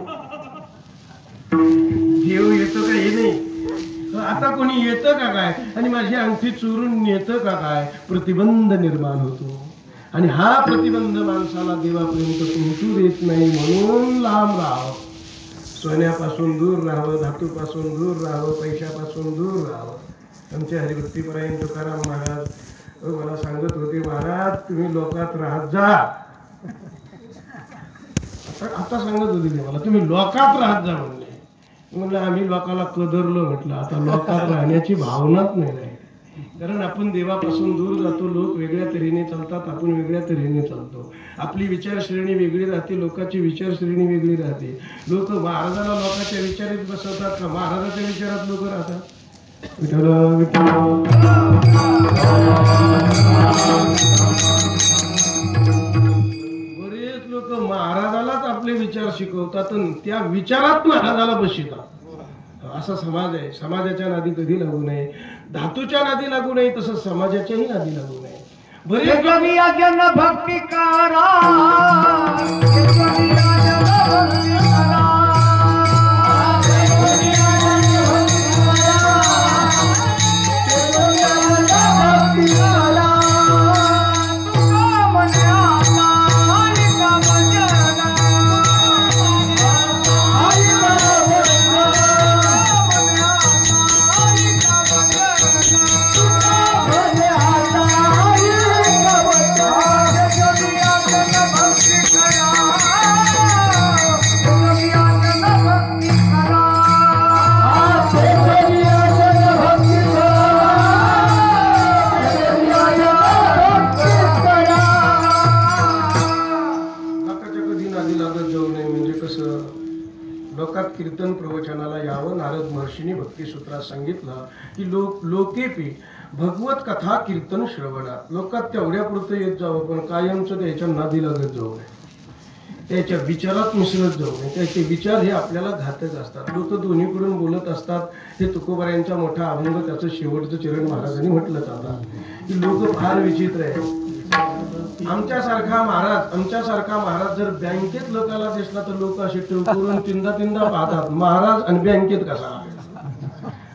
[SPEAKER 1] देव येतो का हे नाही. आता कोणी येतं का काय आणि माझी अंगठी चोरून नेतं का काय. प्रतिबंध निर्माण होतो आणि हा प्रतिबंध माणसाला देवापर्यंत पोहोचू देत नाही. म्हणून लांब राहावं, सोन्यापासून दूर राहावं, धातूपासून दूर राहावं, पैशापासून दूर राहावं. आमच्या हरिभक्तीपरायण तुकाराम महाराज मला सांगत होते, महाराज तुम्ही लोकात राहत जा. आता सांगत होते ते मला, तुम्ही लोकात राहत जा म्हणले. म्हणलं आम्ही लोकाला कदरलो. म्हटलं आता लोकात राहण्याची भावनाच नाही राहिली. कारण आपण देवापासून दूर जातो, लोक वेगळ्या तऱ्हेने चालतात, आपण वेगळ्या तऱ्हेने चालतो. आपली विचारश्रेणी वेगळी राहते, लोकांची विचारश्रेणी वेगळी राहते. लोक महाराजाला लोकांच्या विचारात बसवतात का महाराजाच्या विचारात लोक राहतात? विठ्ठल विठ्ठल. बरेच लोक महाराजालाच आपले विचार शिकवतात आणि त्या विचारात महाराजाला बसवितात. असा समाज आहे. समाजाच्या नादी कधी लागू नये, धातूच्या नादी लागू नये, तसंच समाजाच्याही नादी लागू नये. बरेच
[SPEAKER 2] जगिया जन भक्ती करा, जगिया जन भक्ती करा, जगिया जन भक्ती करा. तुका मनाला ऐका मनाला,
[SPEAKER 1] लोकात कीर्तन प्रवचनाला यावं. नारद महर्षींनी भक्तिसूत्रात सांगितलं की लोकेपी भगवत कथा कीर्तन श्रवणा. लोकात तेवढ्यापुरतं येत जावं, पण कायमचं त्याच्या नादी लागत जाऊ नये, त्याच्या विचारात मिसळत जाऊ नये. त्याचे विचार हे आपल्याला घातक असतात. लोक दोन्हीकडून बोलत असतात. हे तुकोबारायांचा मोठा अभंग, त्याचं शेवटचं चरण महाराजांनी म्हटलं जातं की लोक फार विचित्र आहे. आमच्यासारखा महाराज जर बँकेत लोकांना दिसला तर लोक असे टोकरून तीनदा पाहतात. महाराज आणि बँकेत कसा,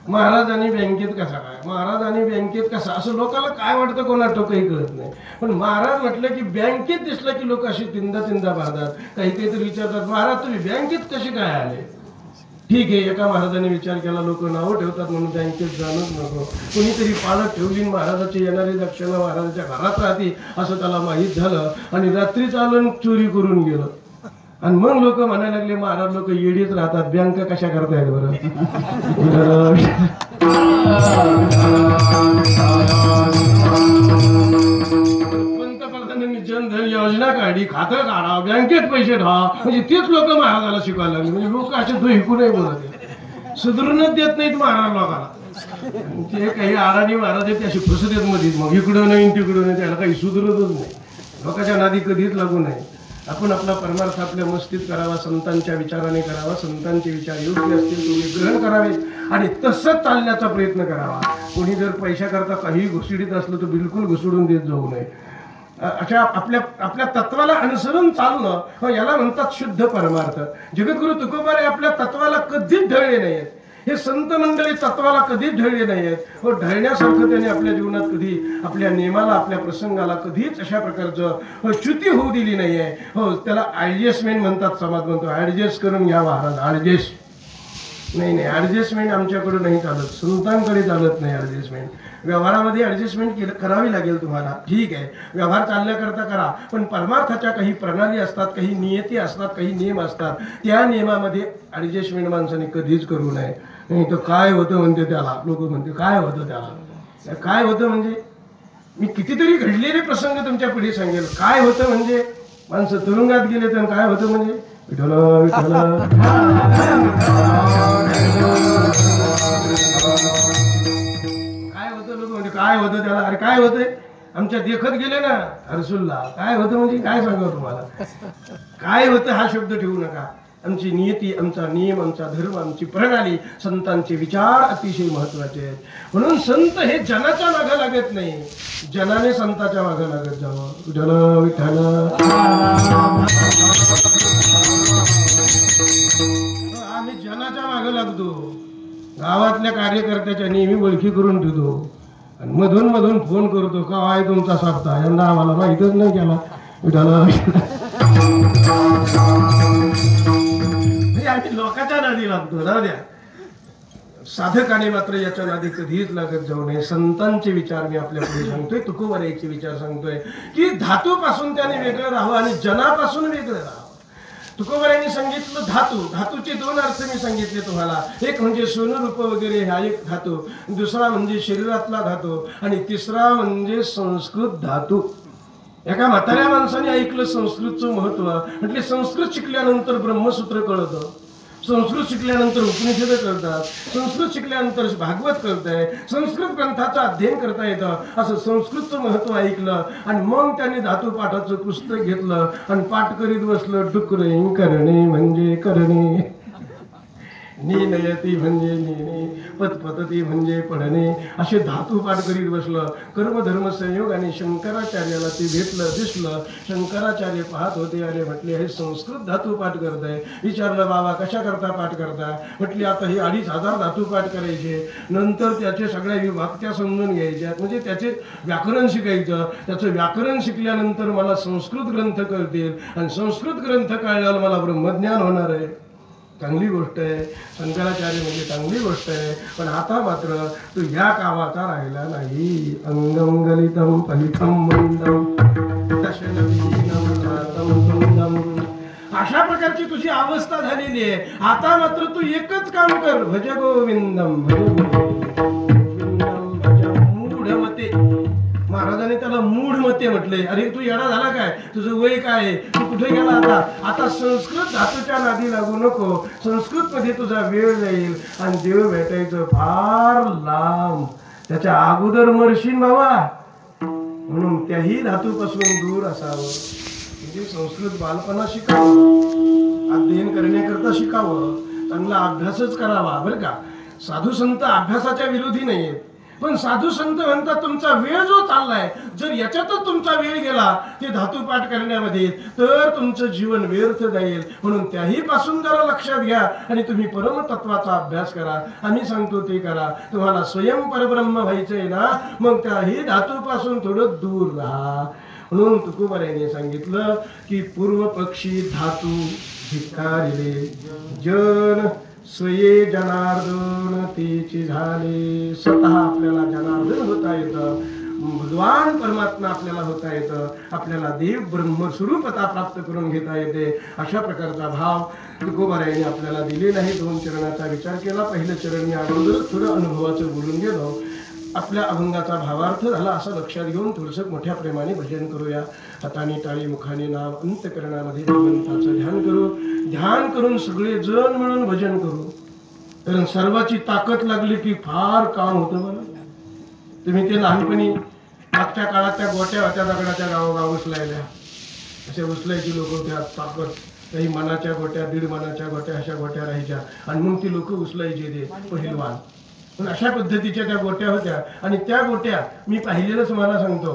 [SPEAKER 1] महाराज आणि बँकेत कसा काय, महाराज आणि बँकेत कसा, असं लोकांना काय वाटतं कोणाला काही कळत नाही. पण महाराज म्हटलं की बँकेत दिसलं की लोक असे तीनदा पाहतात. काही तर विचारतात, महाराज तुम्ही बँकेत कसे काय आले? ठीक आहे, एका महाराजांनी विचार केला, लोक नावं ठेवतात म्हणून बँकेत जाणंच नको. कोणीतरी पालक ठेवली, महाराजाची येणारी दक्षिणा महाराजाच्या घरात राहते असं त्याला माहीत झालं आणि रात्री चालून चोरी करून गेलं. आणि मग लोक म्हणायला लागले, महाराज लोक येडीच राहतात, बँक कशा करतायत बरं. पंतप्रधानांनी जनधन योजना काढली, खातं काढा, बँकेत पैसे ठेवा, म्हणजे तेच लोक महाराजाला शिकवायला लागले. म्हणजे लोक असे ऐकू नाही बोलत, सुधरूनच देत नाहीत महाराज लोकांना. ते काही आडाणी महाराज आहेत, ते अशी फसत मध्येच, मग इकडं नाही तिकडं नाही, त्याला काही सुधरतच नाही. लोकांच्या नादी कधीच लागू नाही. आपण आपला परमार्थ आपल्या मस्तीत करावा, संतांच्या विचाराने करावा. संतांचे विचार योग्य असतील तुम्ही ग्रहण करावे आणि तसंच चालण्याचा प्रयत्न करावा. कोणी जर पैशाकरता काही घुसडीत असलं तर बिलकुल घुसडून देत जाऊ नये. अशा आपल्या तत्वाला अनुसरून चालणं याला म्हणतात शुद्ध परमार्थ. जगद्गुरु तुकोबाराय आपल्या तत्वाला कधीच ढळले नाहीत. हे संत मंडळी तत्वाला कधीच ढळले नाहीत. हो, ढळण्यासारखं त्याने आपल्या जीवनात कधी आपल्या नियमाला, आपल्या प्रसंगाला कधीच अशा प्रकारचं च्युती होऊ दिली नाही आहे. हो, त्याला ॲडजस्टमेंट म्हणतात. समाज म्हणतो ॲडजस्ट करून घ्या महाराज. ॲडजस्ट नाही, ॲडजस्टमेंट आमच्याकडे नाही चालत, संतांकडे चालत नाही ॲडजस्टमेंट. व्यवहारामध्ये ॲडजस्टमेंट करावी लागेल तुम्हाला, ठीक आहे, व्यवहार चालण्याकरता करा. पण परमार्थाच्या काही प्रणाली असतात, काही नियती असतात, काही नियम असतात. त्या नियमामध्ये ॲडजस्टमेंट माणसाने कधीच करू नये. नाही तर काय होतं म्हणते त्याला, लोक म्हणते काय होतं त्याला. काय होतं म्हणजे मी कितीतरी घडलेले प्रसंग तुमच्या पुढे सांगेल. काय होतं म्हणजे माणसं तुरुंगात गेले तर काय होतं म्हणजे विठ्ठल विठ्ठल. काय होतं लोक म्हणजे काय होतं त्याला. अरे काय होतंय, आमच्या देखत गेले ना हरसुल्ला. काय होतं म्हणजे काय सांगा तुम्हाला. काय होतं हा शब्द ठेवू नका. आमची नियती, आमचा नियम, आमचा धर्म, आमची प्रणाली, संतांचे विचार अतिशय महत्वाचे आहेत. म्हणून संत हे जनाच्या मागे लागत नाही, जनाने संताच्या मागे लागत जावं. विठ्ठल विठ्ठल. आम्ही जनाच्या मागे लागतो, गावातल्या कार्यकर्त्याच्या नेहमी ओळखी करून ठेवतो आणि मधून फोन करतो, का आहे तुमचा सप्ताह, यंदा आम्हाला माहितच नाही केला. विठ्ठल. आम्ही लोकांच्या नादी लागतो. जाऊ द्या, साधकाने मात्र याच्या नादी कधीच लागत जाऊ नये. संतांचे विचार मी आपल्या पुढे सांगतोय, तुकोबारायचे विचार सांगतोय की धातूपासून त्याने वेगळं राहावं आणि जनापासून वेगळं राहावं. तुकोबारायांनी सांगितलं धातू. धातूचे दोन अर्थ मी सांगितले तुम्हाला. एक म्हणजे सोनरूप वगैरे हा एक धातू, दुसरा म्हणजे शरीरातला धातू, आणि तिसरा म्हणजे संस्कृत धातू. एका म्हाताऱ्या माणसाने ऐकलं संस्कृतचं महत्व. म्हटले संस्कृत शिकल्यानंतर ब्रह्मसूत्र कळतं, संस्कृत शिकल्यानंतर उपनिषद कळतात, संस्कृत शिकल्यानंतर भागवत कळतंय, संस्कृत ग्रंथाचं अध्ययन करता येतं. असं संस्कृतचं महत्व ऐकलं आणि मग त्याने धातू पाठाचं पुस्तक घेतलं आणि पाठ करीत बसलं. डुकरे करणे म्हणजे करणे, निनयती म्हणजे नेणे, पतपतती म्हणजे पडणे, असे धातू पाठ करीत बसलं. कर्मधर्म संयोग आणि शंकराचार्याला ते भेटलं, दिसलं. शंकराचार्य पाहत होते. अरे म्हटले हे संस्कृत धातू पाठ करताय. विचारलं बाबा कशा करता पाठ करता? म्हटले आता हे 2500 धातू पाठ करायचे, नंतर त्याचे सगळ्या विभक्त्या समजून घ्यायच्या, म्हणजे त्याचे व्याकरण शिकायचं. त्याचं व्याकरण शिकल्यानंतर मला संस्कृत ग्रंथ कळतील आणि संस्कृत ग्रंथ कळल्यावर मला ब्रह्मज्ञान होणार आहे. चांगली गोष्ट आहे, शंकराचार्य म्हणजे चांगली गोष्ट आहे. पण आता मात्र तू ह्या कामाचा राहिला नाही. अंगम गलितम फलितम मंदम दशनवीनम जातम सुंदम, अशा प्रकारची तुझी अवस्था झालेली आहे. आता मात्र तू एकच काम कर, भज गोविंदम भज गोविंदम भज मूढमते. महाराजांनी त्याला मूढमते म्हटले. अरे तू येडा झाला काय? तुझं वय काय आहे? तू कुठे गेला आता? आता संस्कृत धातूच्या नादी लागू नको. संस्कृत मध्ये तुझा वेळ जाईल आणि देव भेटायचं फार लांब. त्याच्या अगोदर मरशील बाबा, म्हणून त्याही धातूपासून दूर असावं. म्हणजे संस्कृत बालपणा शिकावं, अध्ययन करण्याकरता शिकावं, चांगला अभ्यासच करावा. बरं का, साधू संत अभ्यासाच्या विरोधी नाहीयेत, पण साधू संत म्हणतात तुमचा वेळ जो चाललाय, जर याच्यातच तुमचा वेळ गेला ते धातू पाठ करण्यामध्ये, तर तुमचं जीवन व्यर्थ जाईल. म्हणून त्याही पासून जरा लक्षात घ्या आणि तुम्ही परमतत्वाचा अभ्यास करा. आम्ही सांगतो ते करा. तुम्हाला स्वयं परब्रह्म व्हायचंय ना, मग त्याही धातूपासून थोडं दूर राहा. म्हणून तुकोबारायांनी सांगितलं की पूर्व पक्षी धातू धिक्कारिले जन स्वये जनार्दन तेची झाले. स्वतः आपल्याला जनार्दन होता येतं, भगवान परमात्मा आपल्याला होता येतं, आपल्याला देव ब्रह्मस्वरूपता प्राप्त करून घेता येते. अशा प्रकारचा भाव तुकोबारायांनी आपल्याला दिलेला आहे. 2 चरणाचा विचार केला. पहिलं चरण मी अगोदर थोडं अनुभवाचं बोलून गेलो. आपल्या अभंगाचा भावार्थ झाला असं लक्षात घेऊन थोडंसं मोठ्या प्रेमाने भजन करूया. हाताने टाळी, मुखाने नाम, अंतकरणामध्ये भगवंताचं ध्यान करू. ध्यान करून सगळे जण मिळून भजन करू. कारण सर्वाची ताकद लागली की फार काम होतं. बरं, तुम्ही ते लहानपणी मागच्या काळात त्या गोट्या होत्या दगडाच्या गावोगाव उचलायल्या, अशा उचलायची लोक होत्या. ताकद काही मनाच्या गोट्या, 1.5 मनाच्या गोट्या, अशा गोट्या राहायच्या आणि मग ती लोक उचलायचे ते पहिलवान. पण अशा पद्धतीच्या त्या गोट्या होत्या. आणि त्या गोट्या मी पाहिलेलंच मला सांगतो,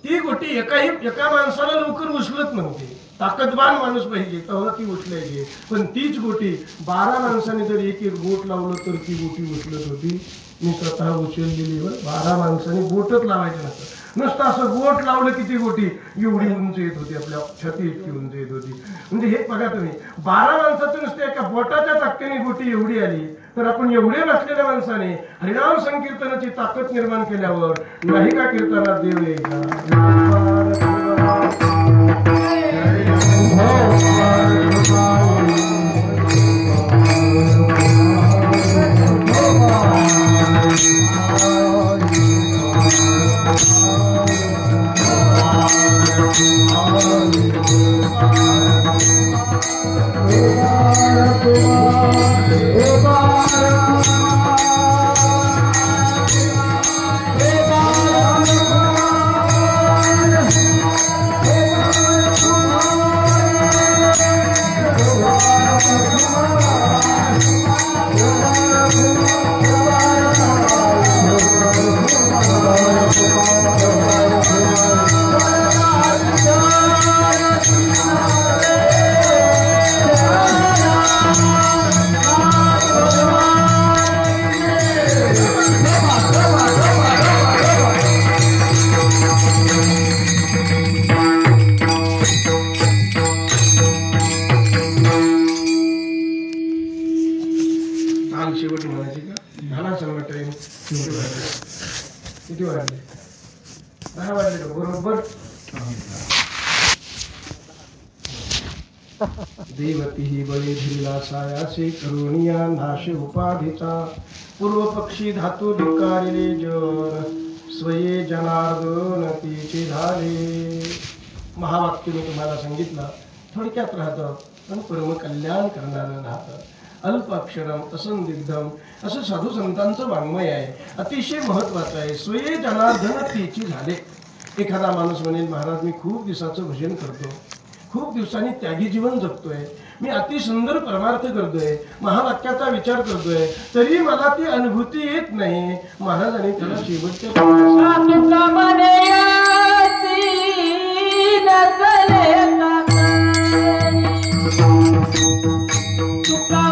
[SPEAKER 1] ती गोटी एका माणसाला लवकर उचलत नव्हती. ताकदवान माणूस पाहिजे तेव्हा ती उचलायची. पण तीच गोटी 12 माणसांनी जर एक बोट लावलं तर ती गोटी उचलत होती. मी स्वतः उचललेली. 12 माणसांनी बोटच लावायचं नसतं, नुसतं असं बोट लावलं की ती गोटी एवढी उंच येत होती, आपल्या छाती इतकी उंच येत होती. म्हणजे हे बघा तुम्ही, 12 माणसाचं नुसतं एका बोटाच्या ताकदीने गोटी एवढी आली. तर आपण एवढे बसलेल्या माणसाने हरिनाम संकीर्तनाची ताकद निर्माण केल्यावर नाही का कीर्तनात देव यायचा. शेवट म्हणायची का? झाला सगळा टाइम. किती वाजले? 10 वाजले का बरोबर? देवती ही बळी धरिला सायाचे करुणिया नाश उपाधीचा पूर्व पक्षी धातू धिक्कारिले जन स्वये जनार्दन तिचे झाले. महावाक्य मी तुम्हाला सांगितलं, थोडक्यात राहतं पण परम कल्याण करणारं राहतं. अल्प अक्षरम असंदिग्धम असं साधू संतांचं वाङ्मय आहे, अतिशय महत्वाचं आहे. स्वये जनार्दन तिची झाले. एखादा माणूस म्हणेल, महाराज मी खूप दिवसाचं भजन करतो, खूप दिवसांनी त्यागी जीवन जगतोय, मी अति सुंदर परमार्थ करतोय, महावाक्याचा विचार करतोय, तरी मला ती अनुभूती येत नाही. महाराजांनी त्याला शेवटच्या
[SPEAKER 2] तुका मनयासी नसले तुका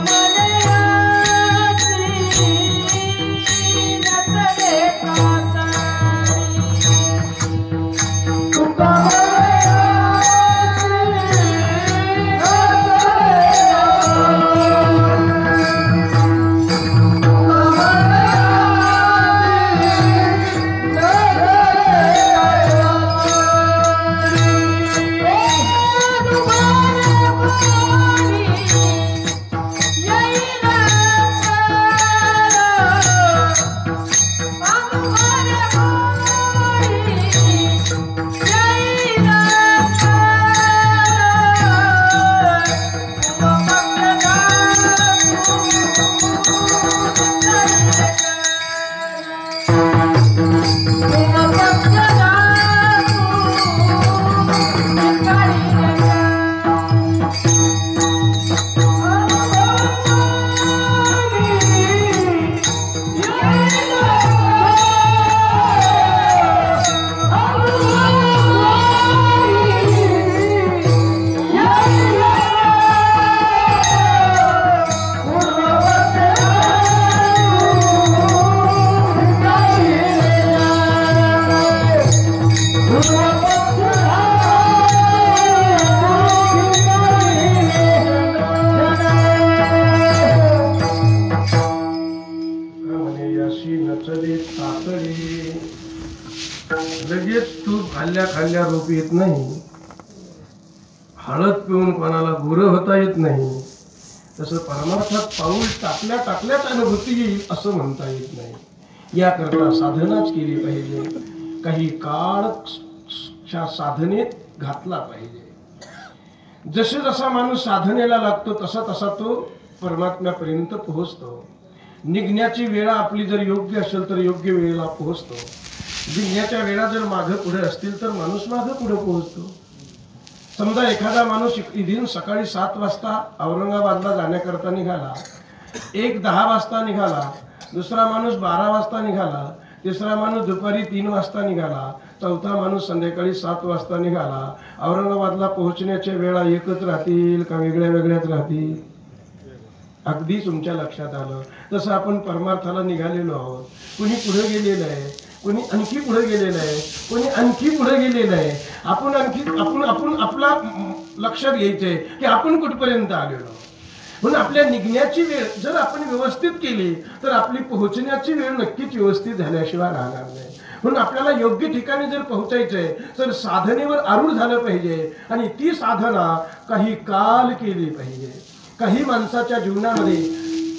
[SPEAKER 2] मनयासी नसले तुका
[SPEAKER 1] लगेच तूप खाल्ल्या खाल्ल्या रूप येत नाही, हळद पिऊन कोणाला गोरं होता येत नाही, तसं परमार्थात पाऊल टाकल्या टाकल्याच अनुभूती येईल असं म्हणता येत नाही. याकरता साधनाच केली पाहिजे, काही काळ साधनेत घातला पाहिजे. जसे जसा माणूस साधनेला लागतो तसा तसा तो परमात्म्यापर्यंत पोहोचतो. निघण्याची वेळा आपली जर योग्य असेल तर योग्य वेळेला पोहोचतो. निघण्याच्या वेळा जर मागं पुढे असतील तर माणूस मागं पुढे पोहोचतो. समजा एखादा माणूस इथून सकाळी 7 वाजता औरंगाबादला जाण्याकरता निघाला, एक 10 वाजता निघाला, दुसरा माणूस 12 वाजता निघाला, तिसरा माणूस दुपारी 3 वाजता निघाला, चौथा माणूस संध्याकाळी 7 वाजता निघाला. औरंगाबादला पोहोचण्याच्या वेळा एकच राहतील का वेगळ्या वेगळ्याच राहतील? अगदी तुमच्या लक्षात आलं. तसं आपण परमार्थाला निघालेलो आहोत. कुणी पुढे गेलेलं आहे, कोणी आणखी पुढे गेलेलं आहे, कोणी आणखी पुढे गेलेलं आहे. आपण आपला लक्षात घ्यायचंय की आपण कुठपर्यंत आलेलो. म्हणून आपल्या निघण्याची वेळ जर आपण व्यवस्थित केली तर आपली पोहोचण्याची वेळ नक्कीच व्यवस्थित झाल्याशिवाय राहणार नाही. म्हणून आपल्याला योग्य ठिकाणी जर पोहोचायचंय तर साधनेवर आरूढ झालं पाहिजे आणि ती साधना काही काल केली पाहिजे. काही माणसाच्या जीवनामध्ये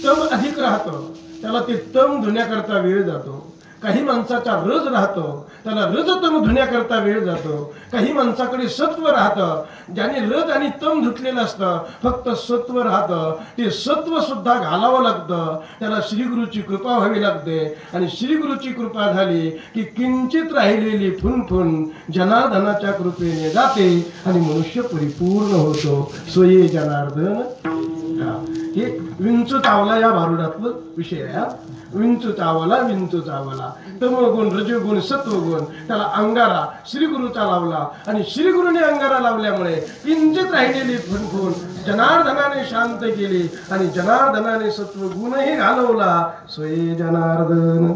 [SPEAKER 1] तम अधिक राहतं, त्याला ते तम धुण्याकरता वेळ जातो. काही माणसाचा रज राहतो, त्याला रजतम धुण्याकरता वेळ जातो. काही माणसाकडे सत्व राहतं, ज्याने रज आणि तम धुतलेलं असतं, फक्त सत्व राहतं. ते सत्व सुद्धा घालावं लागतं, त्याला श्रीगुरूची कृपा व्हावी लागते. आणि श्रीगुरूची कृपा झाली की किंचित राहिलेली फुनफुन जनार्दनाच्या कृपेने जाते आणि मनुष्य परिपूर्ण होतो. स्वये जनार्दन. हे विंचू चावला या भारुडातलं विषय आहे. विंचू चावला तमोगुण रजोगुण सत्वगुण त्याला अंगारा श्रीगुरूचा लावला आणि श्रीगुरूने अंगारा लावल्यामुळे किंचित राहिलेली फुनफुन जनार्दनाने शांत केली आणि जनार्दनाने सत्वगुणही घालवला. स्वये जनार्दन.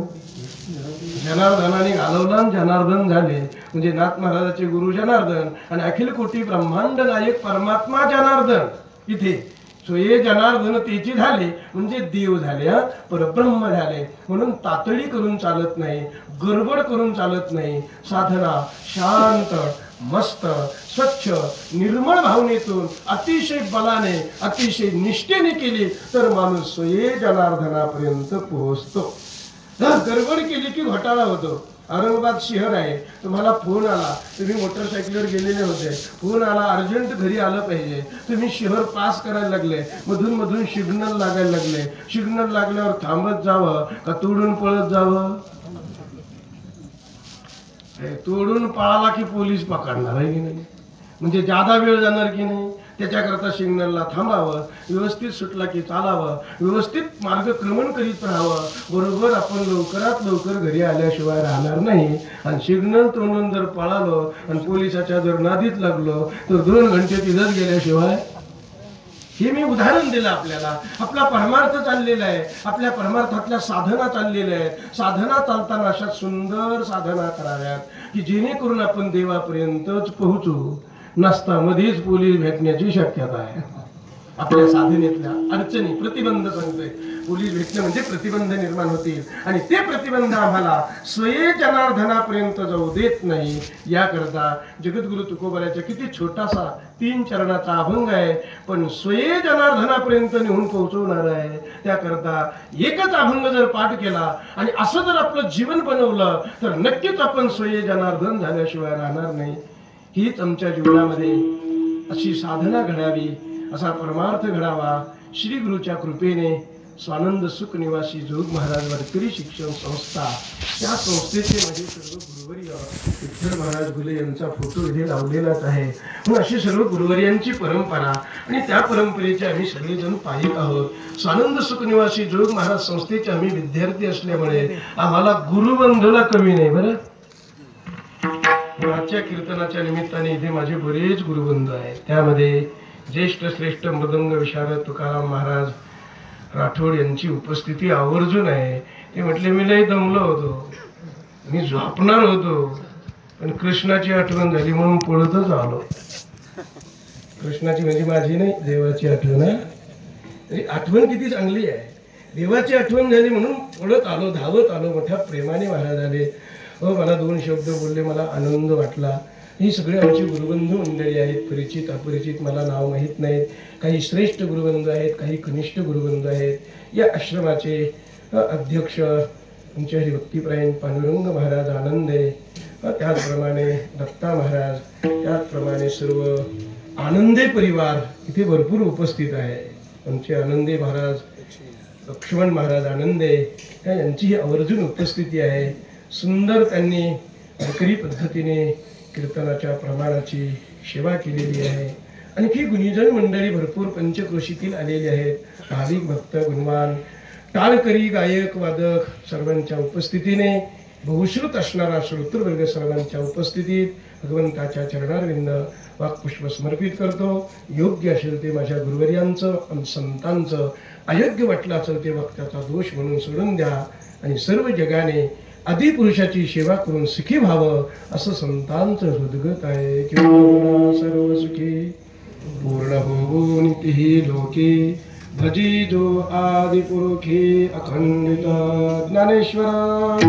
[SPEAKER 1] जनार्दनाने घालवला आणि जनार्दन झाले म्हणजे नाथ महाराजाचे गुरु जनार्दन आणि अखिल कोटी ब्रह्मांड नायक परमात्मा जनार्दन. इथे स्वये जनार्दन तेची झाले म्हणजे देव झाले, परब्रह्म झाले. म्हणून तातडी करून चालत नाही, गडबड करून चालत नाही. साधना शांत मस्त स्वच्छ निर्मळ भावनेतून अतिशय बलाने अतिशय निष्ठेने केली तर माणूस स्वये जनार्दनापर्यंत पोहोचतो. गडबड केली की घोटाळा होतो. औरंगाबाद शहर आहे, तुम्हाला फोन आला, तुम्ही मोटरसायकलवर गेलेले होते, फोन आला अर्जंट घरी आलं पाहिजे, तुम्ही शहर पास करायला लागले, मधून मधून सिग्नल लागायला लागले, सिग्नल लागल्यावर थांबत जावं का तोडून पळत जावं? तोडून पळाला की पोलीस पकडणार आहे की नाही, म्हणजे जादा वेळ जाणार की नाही. त्याच्याकरता सिग्नलला थांबावं, व्यवस्थित सुटला की चालावं, व्यवस्थित मार्गक्रमण करीत राहावं. बरोबर आपण लवकरात लवकर घरी आल्याशिवाय राहणार नाही. आणि सिग्नल तोडून जर पळालो आणि पोलिसाच्या जर नादीत लागलो तर 2 घंटे तिथंच गेल्याशिवाय. हे मी उदाहरण दिलं आपल्याला. आपला परमार्थ चाललेला आहे, आपल्या परमार्थातल्या साधना चाललेल्या आहेत. साधना चालताना अशा सुंदर साधना कराव्यात की जेणेकरून आपण देवापर्यंतच पोहोचू. नसता मध्येच पोलीस भेटण्याची शक्यता आहे. आपल्या साधनेतल्या अडचणी प्रतिबंध सांगतोय. पोलीस भेटणं म्हणजे प्रतिबंध निर्माण होतील आणि ते प्रतिबंध आम्हाला स्वये जनार्दनापर्यंत जाऊ देत नाही. याकरता जगद्गुरु तुकोबाराचा किती छोटासा 3 चरणाचा अभंग आहे, पण स्वये जनार्दनापर्यंत नेऊन पोहोचवणार आहे. त्याकरता एकच अभंग जर पाठ केला आणि असं जर आपलं जीवन बनवलं तर नक्कीच आपण स्वये जनार्दन झाल्याशिवाय राहणार नाही. हीच आमच्या जीवनामध्ये अशी साधना घडावी, असा परमार्थ घडावा. श्री गुरुच्या कृपेने स्वानंद सुख निवासी जोग महाराज वारकरी शिक्षण संस्था, त्या संस्थेचे माझे सर्व गुरुवर्य विठ्ठल महाराज घुले यांचा फोटो इथे लावलेलाच आहे. मग अशी सर्व गुरुवर्यांची परंपरा आणि त्या परंपरेचे आम्ही सगळेजण पाहित आहोत. स्वानंद सुख निवासी जोग महाराज संस्थेचे आम्ही विद्यार्थी असल्यामुळे आम्हाला गुरुबंधूला कमी नाही. बरं, आजच्या कीर्तनाच्या निमित्ताने इथे माझे बरेच गुरुबंधू आहेत. त्यामध्ये ज्येष्ठ श्रेष्ठ मृदंग विशारद तुकाराम महाराज राठोड यांची उपस्थिती आवर्जून आहे. ते म्हटले मी लय दमलो होतो, मी झोपणार होतो, पण कृष्णाची आठवण झाली म्हणून पळतच आलो. कृष्णाची म्हणजे माझी नाही, देवाची आठवण आहे. आठवण किती चांगली आहे. देवाची आठवण झाली म्हणून पळत आलो, धावत आलो. मोठ्या प्रेमाने महाराज आले. हो, मला 2 शब्द बोलले, मला आनंद वाटला. ही सगळे आमची गुरुबंधू मंडळी आहेत, परिचित अपरिचित, मला नाव माहीत नाहीत. काही श्रेष्ठ गुरुबंधू आहेत, काही कनिष्ठ गुरुबंधू आहेत. या आश्रमाचे अध्यक्ष आमचे हरिभक्तीपरायण पांडुरंग महाराज आनंदे, त्याचप्रमाणे दत्ता महाराज, त्याचप्रमाणे सर्व आनंदे परिवार इथे भरपूर उपस्थित आहे. आमचे आनंदे महाराज, लक्ष्मण महाराज आनंदे यांची आवर्जून उपस्थिती आहे. सुंदर त्यांनी वारकरी पद्धतीने कीर्तनाच्या प्रमाणाची सेवा केलेली आहे. आणखी गुणीजन मंडळी भरपूर पंचक्रोशीतील आलेली आहेत. भाविक भक्त गुणवान टाळकरी गायक वादक सर्वांच्या उपस्थितीने बहुश्रुत असणारा श्रोतृवर्ग सर्वांच्या उपस्थितीत भगवंताच्या चरणारविंद वाक्पुष्प समर्पित करतो. योग्य असेल ते माझ्या गुरुवर्यांचं आणि संतांचं, अयोग्य वाटलं असेल ते वक्त्याचा दोष म्हणून सोडून द्या आणि सर्व जगाने आदिपुरुषाची सेवा करून सुखी व्हावं असं संतांचं हृदगत आहे. किंवा सर्व सुखी पूर्ण होऊन तिही लोके भजी जो आदिपुरुषे अखंडित ज्ञानेश्वर